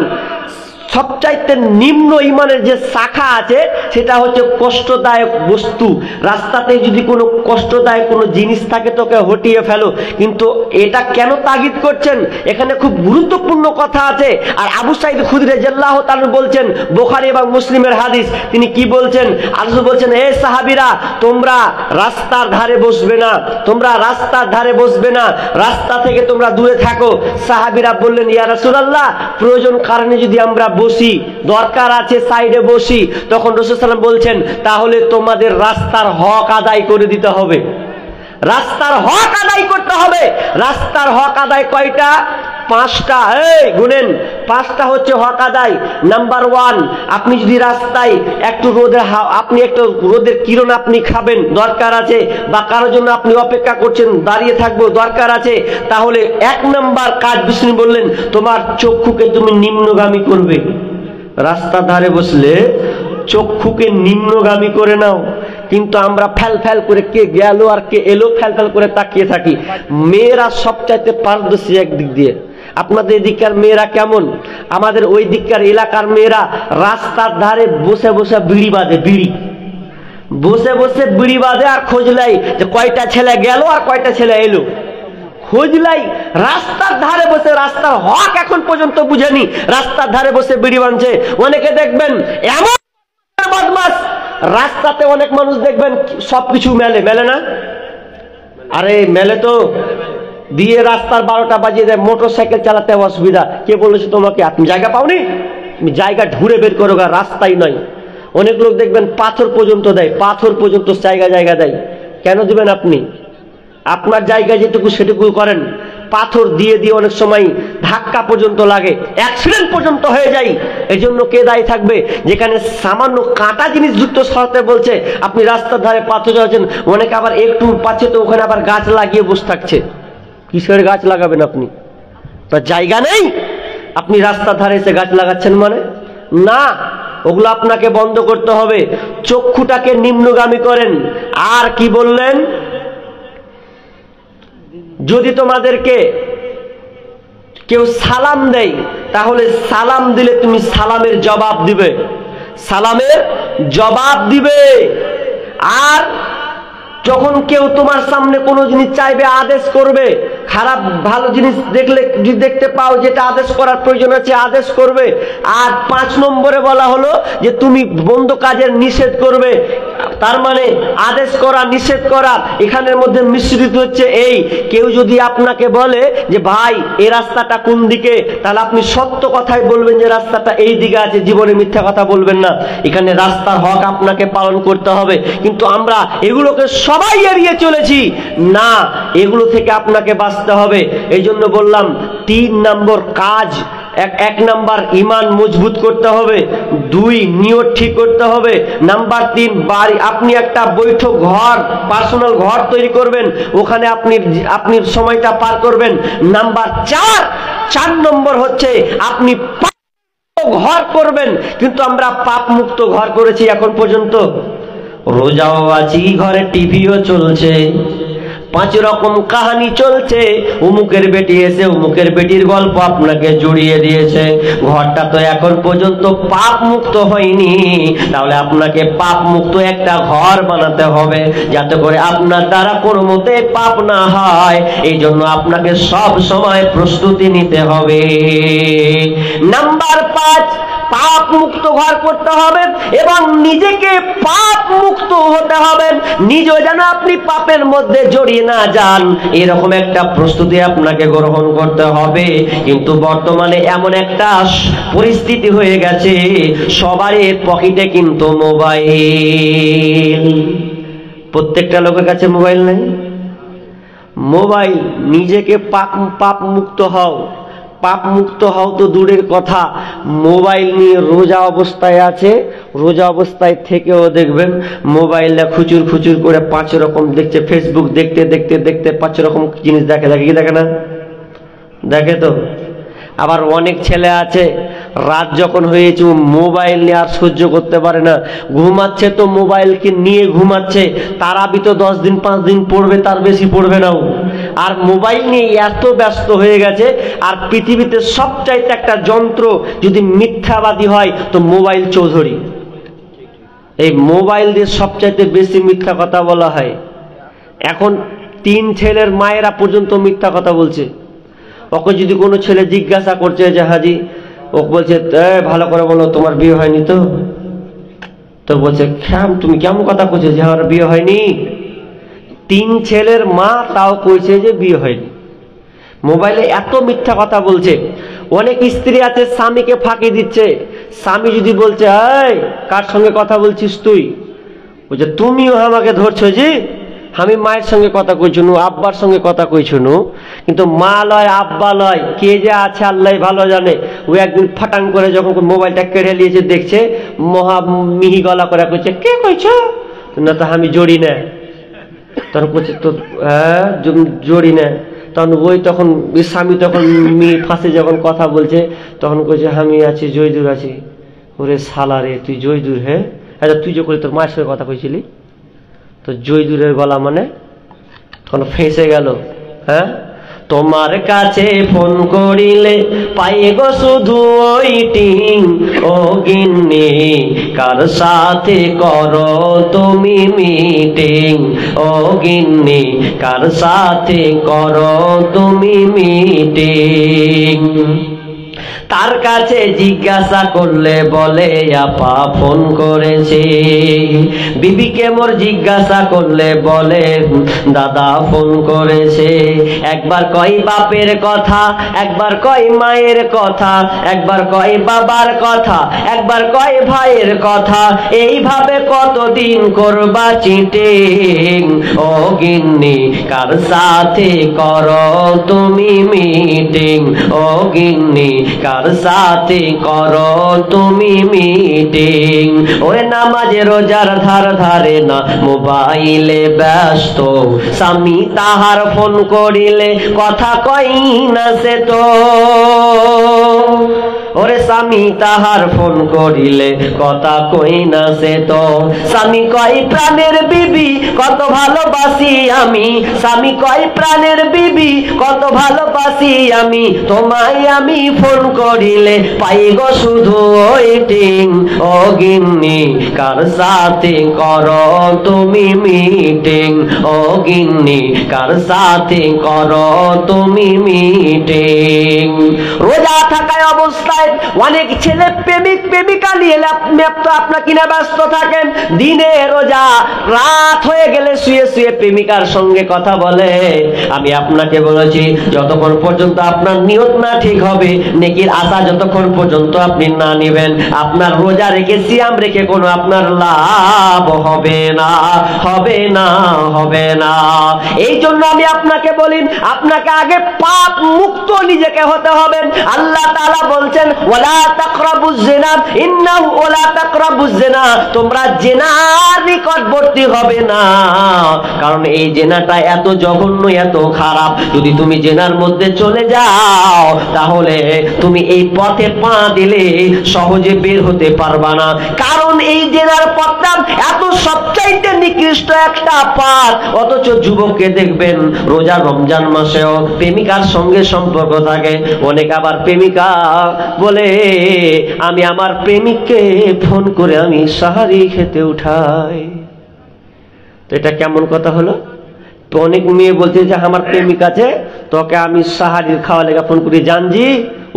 সবচাইতে নিম্ন ঈমানের যে শাখা আছে সেটা হচ্ছে কষ্টদায়ক বস্তু। রাস্তাতে যদি কোনো কষ্টদায়ক কোনো জিনিস থাকে তোকে হটিয়ে ফেলো। কিন্তু এটা কেন তাগিদ করছেন? এখানে খুব গুরুত্বপূর্ণ কথা আছে। আর আবু সাঈদ খুদরী রাদিয়াল্লাহু তাআলা বলছেন, বুখারী এবং মুসলিমের হাদিস, তিনি কি বলছেন? আল্লাহ বলছেন, হে সাহাবীরা, তোমরা রাস্তার ধারে বসবে না, তোমরা রাস্তার ধারে বসবে না, রাস্তা থেকে তোমরা দূরে থাকো। সাহাবীরা বললেন, ইয়া রাসূলুল্লাহ, প্রয়োজন কারণে যদি আমরা বসি, দরকার আছে সাইডে বসি। তখন রাসূল সাল্লাল্লাহু আলাইহি ওয়াসাল্লাম বলছেন, তাহলে তোমাদের রাস্তার হক আদায় করে দিতে হবে। রাস্তার হক আদায় করতে হবে। রাস্তার হক আদায় কয়টা? 5টা। এই গুনেন, 5টা হচ্ছে হক আদায়। নাম্বার 1, আপনি যদি রাস্তায় একটু আপনি একটু রোদের কিরণ আপনি খাবেন, দরকার আছে, বা কারোর জন্য আপনি অপেক্ষা করছেন, দাঁড়িয়ে থাকবো, দরকার আছে, তাহলে 1 নাম্বার কাজ বিষ্ণু বললেন, তোমার চক্ষুকে তুমি নিম্নগামী করবে। রাস্তার ধারে বসলে চক্ষুকে নিম্নগামী করে নাও। কিন্তু আমরা ফ্যাল ফ্যাল করে কে গেল আর কে এলো ফ্যাল ফ্যাল করে তাকিয়ে থাকি। মেয়েরা সবচাইতে পারদর্শী একদিক দিয়ে। আপনাদের এদিককার মেয়েরা কেমন? আমাদের ওই দিককার এলাকার মেয়েরা রাস্তার ধারে বসে বসে বিড়ি বাঁধে, বসে বসে বিড়ি বাঁধে, আর খোঁজ লাই যে কয়টা ছেলে গেল আর কয়টা ছেলে এলো, খোঁজ লাই। রাস্তার ধারে বসে, রাস্তার হক এখন পর্যন্ত বুঝেনি, রাস্তার ধারে বসে বিড়ি বাঁধছে। অনেকে দেখবেন এমন বদমাশ, রাস্তাতে অনেক মানুষ দেখবেন সবকিছু মেলে, মেলে না? আরে মেলে তো, দিয়ে রাস্তার 12টা বাজিয়ে দেয়। মোটর সাইকেল চালাতে অসুবিধা, কে বলেছে তোমাকে? আপনি জায়গা পাওনি, তুমি জায়গা ঢুঁড়ে বের করো, রাস্তাই নয়। অনেক লোক দেখবেন পাথর পর্যন্ত দেয়, পাথর পর্যন্ত জায়গা জায়গা দেয়। কেন দিবেন আপনি? আপনার জায়গায় যেটুকু সেটুকু করেন। পাথর দিয়ে দিয়ে অনেক সময় ধাক্কা পর্যন্ত লাগে, অ্যাক্সিডেন্ট পর্যন্ত হয়ে যায়। এই জন্য কে দায়ী থাকবে? যেখানে সামান্য কাঁটা জিনিস যুক্ত সরাতে বলছে, আপনি রাস্তার ধারে পাথর চালাচ্ছেন। অনেকে আবার একটু পাচ্ছে তো ওখানে আবার গাছ লাগিয়ে বসে থাকছে। কিসের গাছ লাগাবেন আপনি? তার জায়গা নেই, আপনি রাস্তার ধারে এসে গাছ লাগাচ্ছেন মানে? না, ওগুলো আপনাকে বন্ধ করতে হবে। চক্ষুটাকে নিম্নগামী করেন। আর কি বললেন? যদি তোমাদেরকে কেউ সালাম দেয়, তাহলে সালাম দিলে তুমি সালামের জবাব দিবে, সালামের জবাব দিবে। আর যখন কেউ তোমার সামনে কোনো জিনিস চাইবে, আদেশ করবে, খারাপ ভালো জিনিস দেখলে যদি দেখতে পাও যেটা আদেশ করার প্রয়োজন আছে আদেশ করবে। আর 5 নম্বরে বলা হলো যে তুমি বন্ধ কাজের নিষেধ করবে। তার মানে আদেশ করা নিষেধ করা এখানের মধ্যে মিশ্রিত হচ্ছে এই, কেউ যদি আপনাকে বলে যে ভাই এই রাস্তাটা কোন দিকে, তাহলে আপনি সত্য কথাই বলবেন যে রাস্তাটা এই দিকে আছে, জীবনে মিথ্যা কথা বলবেন না। এখানে রাস্তার হক আপনাকে পালন করতে হবে। কিন্তু আমরা এগুলোকে সবাই এড়িয়ে চলেছি, না, এগুলো থেকে আপনাকে বাঁচতে হবে। এই জন্য বললাম 3 নম্বর কাজ, এক নাম্বার ঈমান মজবুত করতে হবে, 2 নিয়ত ঠিক করতে হবে, নাম্বার 3 বাড়ি, আপনি একটা বৈঠক ঘর, পার্সোনাল ঘর তৈরি করবেন, ওখানে আপনি সময়টা পার করবেন। নাম্বার 4 নম্বর হচ্ছে আপনি ঘর করবেন। কিন্তু আমরা পাপ মুক্ত ঘর করেছি এখন পর্যন্ত, রোজাও আছি, ঘরে টিভিও চলছে, 5 রকম কাহানি চলছে, উমুকের বেটি এসে উমুকের বেটির গল্প আপনাকে জড়িয়ে দিয়েছে, ঘরটা তো এখন পর্যন্ত পাপ মুক্ত হয়নি। তাহলে আপনাকে পাপ মুক্ত একটা ঘর বানাতে হবে, যাতে করে আপনার দ্বারা কোনো মতে পাপ না হয়। এই জন্য আপনাকে সব সময় প্রস্তুতি নিতে হবে। নাম্বার 5, পাপ মুক্ত ঘর করতে হবে এবং নিজেকে পাপ মুক্ত হতে হবে, নিজে যেন আপনি পাপের মধ্যে জড়িয়ে না যান, এরকম একটা প্রস্তুতি আপনাকে গ্রহণ করতে হবে। কিন্তু বর্তমানে এমন একটা পরিস্থিতি হয়ে গেছে, সবারই পকেটে কিন্তু মোবাইল, প্রত্যেকটা লোকের কাছে মোবাইল নেই। মোবাইল, নিজেকে পাপ মুক্ত হও, পাপ মুক্ত হও তো দূরের কথা, মোবাইল নিয়ে রোজা অবস্থায় আছে, রোজা অবস্থায় থেকেও দেখবেন মোবাইলটা খুচুর খুচুর করে 5 রকম দেখছে, ফেসবুক দেখতে দেখতে দেখতে 5 রকম জিনিস দেখে কি দেখে না, দেখে তো। আবার অনেক ছেলে আছে রাত যখন হয়েছে মোবাইল নিয়ে আর সহ্য করতে পারে না, ঘুমাচ্ছে তো মোবাইলকে নিয়ে ঘুমাচ্ছে, তারাবি তো 10 দিন 5 দিন পড়বে, তার বেশি পড়বে না, আর মোবাইল নিয়ে এত ব্যস্ত হয়ে গেছে। আর পৃথিবীতে সবচাইতে একটা যন্ত্র যদি মিথ্যাবাদী হয় তো মোবাইল চৌধুরী, এই মোবাইল দিয়ে সবচাইতে বেশি মিথ্যা কথা বলা হয়। এখন 3 ছেলের মায়েরা পর্যন্ত মিথ্যা কথা বলছে। ওকে যদি কোনো ছেলে জিজ্ঞাসা করছে যে হাজি, ও বলছে ভালো করে বলো তোমার বিয়ে হয়নি তো, তো বলছে তুমি কেমন কথা করছো যে আমার বিয়ে হয়নি। 3 ছেলের মা তাও কইছে যে বিয়ে হয়নি। মোবাইলে এত মিথ্যা কথা বলছে। অনেক স্ত্রী আছে স্বামীকে ফাঁকি দিচ্ছে, স্বামী যদি বলছে এই কার সঙ্গে কথা বলছিস তুই, বলছে তুমিও আমাকে ধরছো যে আমি মায়ের সঙ্গে কথা কইছি নু, আব্বার সঙ্গে কথা কইছি নু, কিন্তু মা লয় আব্বা লয়, কে যে আছে আল্লাহ ভালো জানে। ও একদিন ফাটাং করে যখন মোবাইলটা কেড়ে নিয়েছে, দেখছে মহা মিহি গলা করে কইছে কে কইছ না, তো আমি জড়ি না, তখন কইছে তো হ্যাঁ জড়ি না। তখন ওই তখন স্বামী তখন ফাঁসে যখন কথা বলছে তখন কইছে আমি আছি জয়দুর আছি। ওরে শালা রে, তুই জয়দুর? হ্যাঁ আচ্ছা, তুই যে করে তোর মায়ের সঙ্গে কথা কইছিলি, তো জয়দুরের গলা মানে তখন ফেঁসে গেল। হ্যাঁ, তোমার কাছে ফোন করিলে পাই গো শুধু ওই টিং, ও গিন্নি কার সাথে করো তুমি মিটিং, ও গিন্নি কার সাথে করো তুমি মিটিং। তার কাছে জিজ্ঞাসা করলে বলে আপা ফোন করেছে, বিবিকে মোর জিজ্ঞাসা করলে বলে দাদা ফোন করেছে। একবার কয় বাপের কথা, একবার কয় মায়ের কথা, একবার কয় বাবার কথা, একবার কয় ভাইয়ের কথা, এইভাবে কতদিন করবা চিটিং, ও গিন্নি কার সাথে করো তুমি মিটিং, ও গিন্নি কার সাথে করো তুমি মিটিং। ওরে নামাজে রোজার ধার ধারে না, মোবাইলে ব্যস্ত, স্বামী তাহার ফোন করিলে কথা কই না সে তো, ও ওরে স্বামী তাহার ফোন করিলে কথা কই না সে তো। স্বামী কয় প্রাণের বিবি কত ভালোবাসি আমি, স্বামী কয় প্রাণের বিবি কত ভালোবাসি আমি, তোমায় আমি ফোন করিলে পাই গো শুধু ওয়েটিং। ও গিন্নি কার সাথে করো তুমি মিটিং, ও গিন্নি কার সাথে করো তুমি মিটিং। রোজা থাকায় অবস্থায় অনেক ছেলে প্রেমিক প্রেমিকা নিয়ে আপনার কিনা ব্যস্ত থাকেন। দিনে রোজা, রাত হয়ে গেলে শুয়ে শুয়ে প্রেমিকার সঙ্গে কথা বলে। আমি আপনাকে বলেছি যতক্ষণ পর্যন্ত আপনার নিয়ত না ঠিক হবে, নেকির আশা যতক্ষণ পর্যন্ত আপনি না নেবেন, আপনার রোজা রেখে সিয়াম রেখে কোনো আপনার লাভ হবে না, হবে না, হবে না। এই জন্য আমি আপনাকে বলি, আপনাকে আগে পাপ মুক্ত নিজেকে হতে হবে। আল্লাহ তাআলা বলছেন ওয়ালা তাকরাবুজ জিনা ইন্নাহু ওয়ালা তাকরাবুজ জিনা, তোমরা জিনার নিকটবর্তী হবে না, কারণ এই জিনাটা এত জঘন্য, এত খারাপ। যদি তুমি জিনার মধ্যে চলে যাও তাহলে তুমি এই পথে পা দিলে সহজে বের হতে পারবা না, কারণ এই জিনার পথটা এত সবচাইতে নিকৃষ্ট একটা পথ। অথচ যুবককে দেখবেন রোজা রমজান মাসেও প্রেমিকার সঙ্গে সম্পর্ক থাকে। অনেক আবার প্রেমিকা বলে আমি আমার প্রেমিককে ফোন করে আমি সাহারি খেতে উঠাই। তো এটা কেমন কথা হলো? তো অনেক মেয়ে বলছে যে আমার প্রেমিক আছে, তোকে আমি সাহারির খাওয়া লেগে ফোন করি, জানজি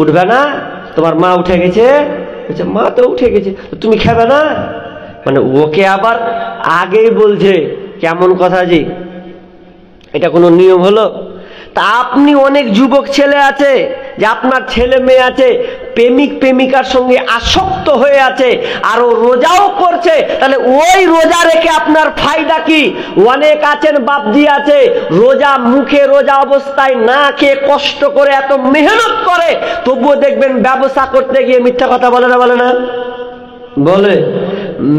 উঠবে না, তোমার মা উঠে গেছে, মা তো উঠে গেছে, তুমি খাবে না, মানে ওকে আবার আগেই বলছে। কেমন কথা জি, এটা কোনো নিয়ম হলো? তা আপনি অনেক যুবক ছেলে আছে যে আপনার ছেলে মেয়ে আছে প্রেমিক প্রেমিকার সঙ্গে আসক্ত হয়ে আছে, আর ও রোজাও করছে, তাহলে ওই রোজা রেখে আপনার ফায়দা কি? অনেক আছেন বাপজি আছে রোজা, মুখে রোজা অবস্থায় না খেয়ে কষ্ট করে এত মেহনত করে, তবুও দেখবেন ব্যবসা করতে গিয়ে মিথ্যা কথা বলে না, বলে না, বলে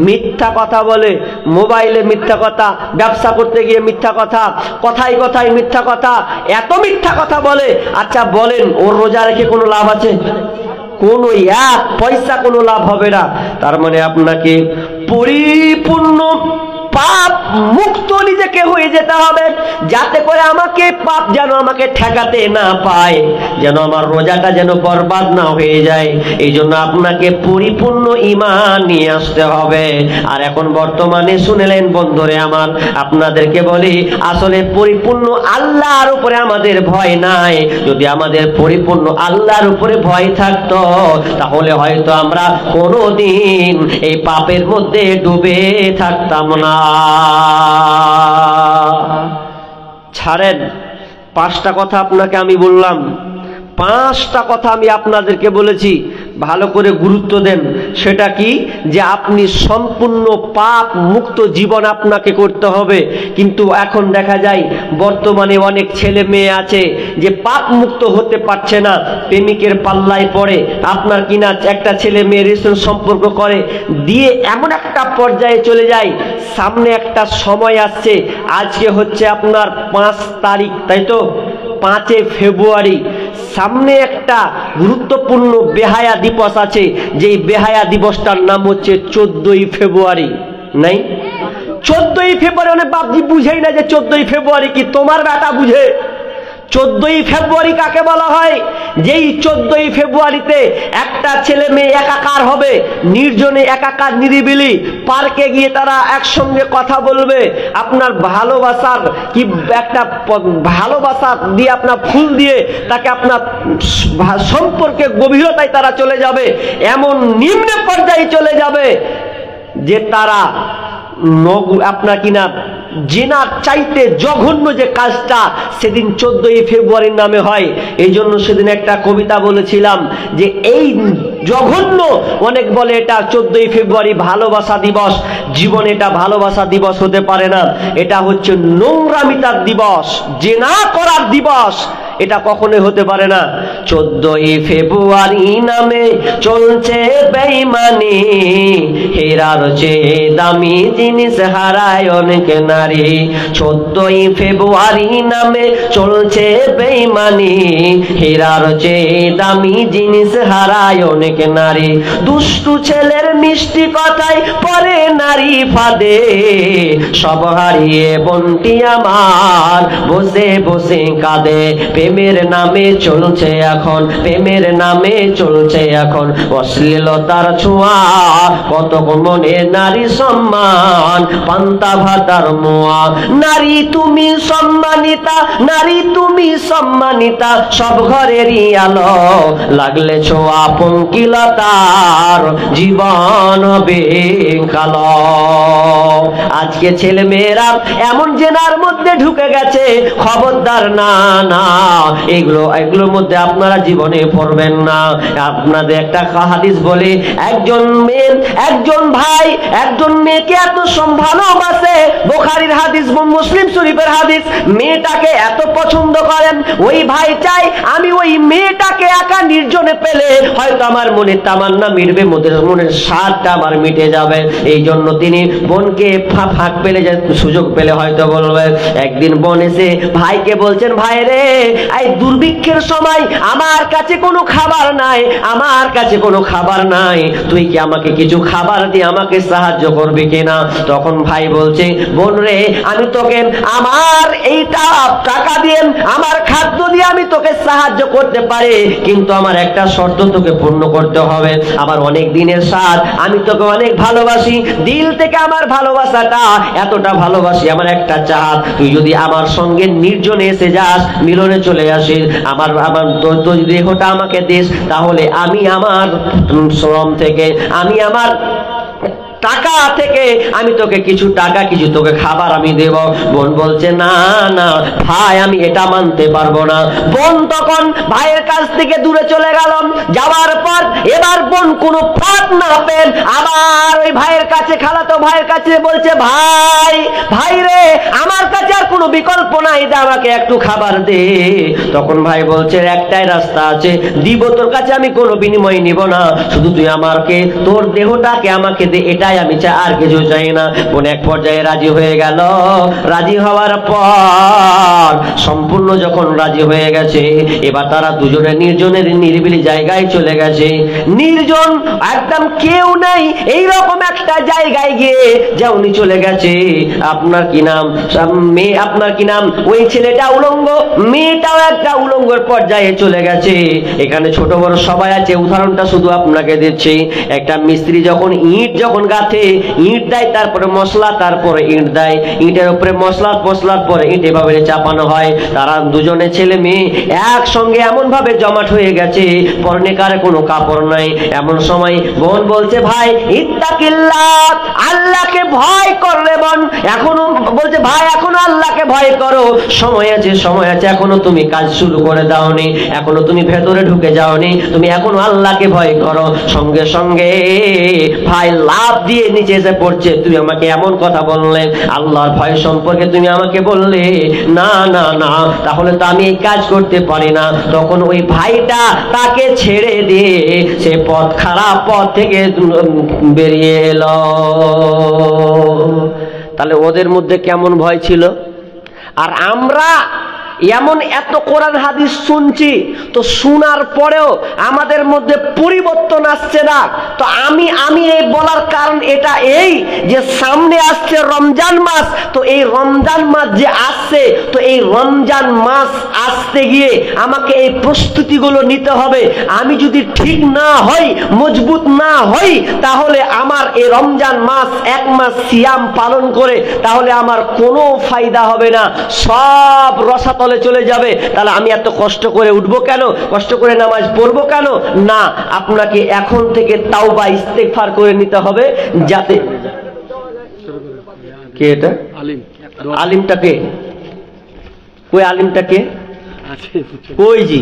মিথ্যা কথা বলে, মোবাইলে মিথ্যা কথা, ব্যবসা করতে গিয়ে মিথ্যা কথা, কথায় কথায় মিথ্যা কথা, এত মিথ্যা কথা বলে। আচ্ছা বলেন ওর রোজা রেখে কোনো লাভ আছে? কোনো এক পয়সা কোনো লাভ হবে না। তার মানে আপনাকে পরিপূর্ণ পাপ মুক্ত নিজেকে হয়ে যেতে হবে, যাতে করে আমাকে পাপ যেন আমাকে ঠেকাতে না পায়, যেন আমার রোজাটা যেন বরবাদ না হয়ে যায়। এই জন্য আপনাকে পরিপূর্ণ ঈমান নিয়ে আসতে হবে। আর এখন বর্তমানে শুনলেন বন্ধুরে আমার, আপনাদেরকে বলি আসলে পরিপূর্ণ আল্লাহর উপরে আমাদের ভয় নাই। যদি আমাদের পরিপূর্ণ আল্লাহর উপরে ভয় থাকতো তাহলে হয়তো আমরা কোনোদিন এই পাপের মধ্যে ডুবে থাকতাম না। ছাড়েন, 5টা কথা আপনাকে আমি বললাম, 5টা কথা আমি আপনাদেরকে বলেছি, ভালো করে গুরুত্ব দেন। সেটা কি? যে আপনি সম্পূর্ণ পাপ মুক্ত জীবন আপনাকে করতে হবে। কিন্তু এখন দেখা যায় বর্তমানে অনেক ছেলে মেয়ে আছে যে পাপ মুক্ত হতে পারছে না, প্রেমিকের পাল্লায় পড়ে। আপনার কিনা একটা ছেলে মেয়ের সম্পর্ক করে দিয়ে এমন একটা পর্যায়ে চলে যায়, সামনে একটা সময় আসছে, আজকে হচ্ছে আপনার 5 তারিখ, তাই তো, 5 ফেব্রুয়ারি, সামনে একটা গুরুত্বপূর্ণ বেহায়া দিবস আছে, যেই বেহায়া দিবসটার নাম হচ্ছে 14ই ফেব্রুয়ারি। নাই 14ই ফেব্রুয়ারি অনেক বাপজি বুঝেই না যে 14ই ফেব্রুয়ারি কি, তোমার বেটা বুঝে। 14ই ফেব্রুয়ারি কাকে বলা হয়? যেই 14ই ফেব্রুয়ারিতে একটা ছেলে মেয়ে একাকার হবে, নির্জনে একাকার নিরিবিলি পার্কে গিয়ে তারা একসঙ্গে কথা বলবে, আপনার ভালোবাসার কি একটা ভালোবাসা দিয়ে আপনার ফুল দিয়ে তাকে আপনার সম্পর্কে গভীরতায় তারা চলে যাবে, এমন নিম্ন পর্যায়ে চলে যাবে যে তারা আপনার কিনা জিনার চাইতে জঘন্য যে কাজটা সেদিন 14ই ফেব্রুয়ারির নামে হয়। এই জন্য সেদিন একটা কবিতা বলেছিলাম যে এই জঘন্য, অনেক বলে এটা 14ই ফেব্রুয়ারি ভালোবাসা দিবস, জীবন এটা ভালোবাসা দিবস হতে পারে না, এটা হচ্ছে নোংরামিতার দিবস, জিনা করার দিবস। এটা কখনোই হতে পারে না। 14ই ফেব্রুয়ারি নামে চলছে বেঈমানি, হীরার চেয়ে দামি জিনিস হারায় অনেক নারী। 14ই ফেব্রুয়ারি নামে চলছে বেঈমানি, হীরার চেয়ে দামি জিনিস হারায় অনেক নারী। দুষ্টু ছেলের মিষ্টি কথায় পরে নারী ফাঁদে, সব হারিয়ে বোনটি আমার বসে বসে কাঁদে। প্রেমের নামে চলছে এখন, প্রেমের নামে চলছে এখন অশ্লীলতার ছোঁয়া, কত মনে নারী সম্মান পান্তা ভাতার মোয়া। নারী তুমি সম্মানিতা, নারী তুমি সম্মানিতা, সব ঘরেরই আলো, লাগলে ছোঁয়া পঙ্কিলতার জীবন হবে কালো। আজকে ছেলে মেয়েরা এমন জেনার মধ্যে ঢুকে গেছে, খবরদার না না, এগুলোর মধ্যে আপনারা জীবনে পড়বেন না। আপনাদের একটা হাদিস বলে, একজন ভাই একজন মেয়েকে এত ভালোবাসে, বুখারীর হাদিস, মুসলিম শরীফের হাদিস, মেয়েটাকে এত পছন্দ করেন, ওই ভাই চাই আমি ওই মেয়েটাকে একা নির্জনে পেলে হয়তো আমার মনের তামান্না মিটবে, মনের স্বাদটা আমার মিটে যাবে। এই জন্য তিনি বোনকে ফাঁক পেলে, সুযোগ পেলে হয়তো বলবে। একদিন বোন এসে ভাইকে বলছেন, ভাই রে, এই দুর্ভিক্ষের সময় আমার কাছে কোনো খাবার নাই, আমার কাছে কোনো খাবার নাই, তুই কি আমাকে কিছু খাবার দিয়ে আমাকে সাহায্য করবি কিনা? তখন ভাই বলছে, বোন রে, আমি তোকে আমার এইটা টাকা দিয়ে, আমার খাদ্য দিয়ে আমি তোকে সাহায্য করতে পারি, কিন্তু আমার একটা শর্ত তোকে পূর্ণ করতে হবে। আমার অনেক দিনের সাথ, আমি তোকে অনেক ভালোবাসি, দিল থেকে আমার ভালোবাসাটা এতটা ভালোবাসি, আমার একটা চাঁদ, তুই যদি আমার সঙ্গে নির্জনে এসে যাস, মিলনে চলে আসিস, আমার তোর দেহটা আমাকে দিস, তাহলে আমি আমার শ্রম থেকে, আমি আমার টাকা থেকে আমি তোকে কিছু টাকা, কিছু তোকে খাবার আমি দেব। বোন বলছে, না না ভাই, আমি এটা মানতে পারবো না। বোন তখন ভাইয়ের কাছ থেকে দূরে চলে গেল। যাওয়ার পর এবার বোন কোনো পথ না পেন আবার ওই ভাইয়ের কাছে, খালাতো ভাইয়ের কাছে বলছে, ভাই রে, আমার কাছে আর কোনো বিকল্প নাই, যে আমাকে একটু খাবার দে। তখন ভাই বলছে, একটাই রাস্তা আছে, দিব, তোর কাছে আমি কোনো বিনিময় নিব না, শুধু তুই আমাকে তোর দেহটাকে আমাকে দে, এটাই আমি চাই, আর কিছু চাই না। বোন এক পর্যায়ে রাজি হয়ে গেল। রাজি হওয়ার পর সম্পূর্ণ যখন রাজি হয়ে গেছে, এবার তারা দুজনে নির্জনের নিরিবিলি জায়গায় চলে গেছে। নির্জন, একদম কেউ নেই, এইরকম একটা জায়গায় গিয়ে যা উনি চলে গেছে। আপনার কি নাম? মেয়ে, আপনার কি নাম? ওই ছেলেটা উলঙ্গ, মেয়েটাও একটা উলঙ্গর পর্যায়ে চলে গেছে। এখানে ছোট বড় সবাই আছে, উদাহরণটা শুধু আপনাকে দিচ্ছি। একটা মিস্ত্রি যখন যখন গাঁথে, ইট দেয়, তারপরে মশলা, তারপরে ইট দেয়, ইটের উপরে মশলার পরে ইট এভাবে চাপানো হয়। তারা দুজনে ছেলে মেয়ে একসঙ্গে এমন ভাবে জমাট হয়ে গেছে, পরনে কারে কোনো কাপড় নাই। এমন সময় বোন বলছে, ভাই ইত্তাকিল্লাহ, আল্লাহকে ভয় করলে বোন, এখনো বলছে, ভাই এখনো আল্লাহকে ভয় করো, সময় আছে, সময় আছে, এখনো তুমি কাজ শুরু করে দাওনি, এখনো তুমি ভেতরে ঢুকে যাওনি, তুমি এখনো আল্লাহকে ভয় করো। সঙ্গে সঙ্গে ভাই লাভ দিয়ে নিচে এসে পড়ছে, তুমি আমাকে এমন কথা বললে, আল্লাহর ভয় সম্পর্কে তুমি আমাকে বললে, না না না, তাহলে তো আমি এই কাজ করতে পারি না। তখন ওই ভাইটা তাকে ছেড়ে দিয়ে সে খারাপ পথ থেকে বেরিয়ে এলো। তাহলে ওদের মধ্যে কেমন ভয় ছিল? আর আমরা এমন এত কোরআন হাদিস শুনছি, তো শোনার পরেও আমাদের মধ্যে পরিবর্তন আসছে না। তো আমি এই বলার কারণ এটা এই যে সামনে আসছে রমজান মাস, তো এই রমজান মাস যে আসছে, তো এই রমজান মাস আসতে গিয়ে আমাকে এই প্রস্তুতিগুলো নিতে হবে। আমি যদি ঠিক না হই, মজবুত না হই, তাহলে আমার এই রমজান মাস, এক মাস সিয়াম পালন করে তাহলে আমার কোনো ফায়দা হবে না, সব রসাতলে চলে যাবে। তাহলে আমি এত কষ্ট করে উঠবো কেন, কষ্ট করে নামাজ পড়বো কেন? না, আপনাকে এখন থেকে তাওবা ইস্তেগফার করে নিতে হবে, যাতে কে এটা আলিমটাকে, কই আলিমটাকে, কই জি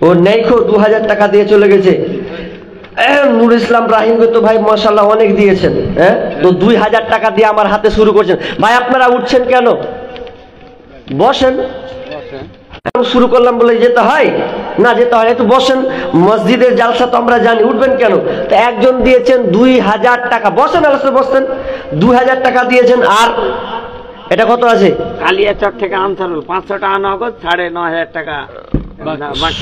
ও নেই, 2000 টাকা দিয়ে চলে গেছে। নুর ইসলাম রাহিমকে তো ভাই মাশাআল্লাহ অনেক দিয়েছেন, হ্যাঁ, তো 2000 টাকা দিয়ে আমার হাতে শুরু করছেন। ভাই আপনারা উঠছেন কেন? বসেন। শুরু করলাম বলে যেতে হয় না, যেতে হয়। একটু বসেন, মসজিদের জালসা তো আমরা জানি, উঠবেন কেন? তো একজন দিয়েছেন 2000 টাকা, বসেন আলোচনা, বসতেন, 2000 টাকা দিয়েছেন। আর এটা কত আছে? কালিয়াচক থেকে আনসারুল 500 টাকা নগদ, 9,500 টাকা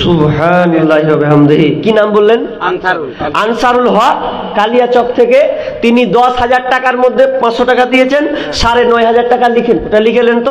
সুবহানাল্লাহি ওয়া বিহামদিহি। কি নাম বললেন? আনসারুল। আনসারুল হক কালিয়াচক থেকে। তিনি 10,000 টাকার মধ্যে 500 টাকা দিয়েছেন, 9,500 টাকা লিখেন, ওটা লিখেলেন তো?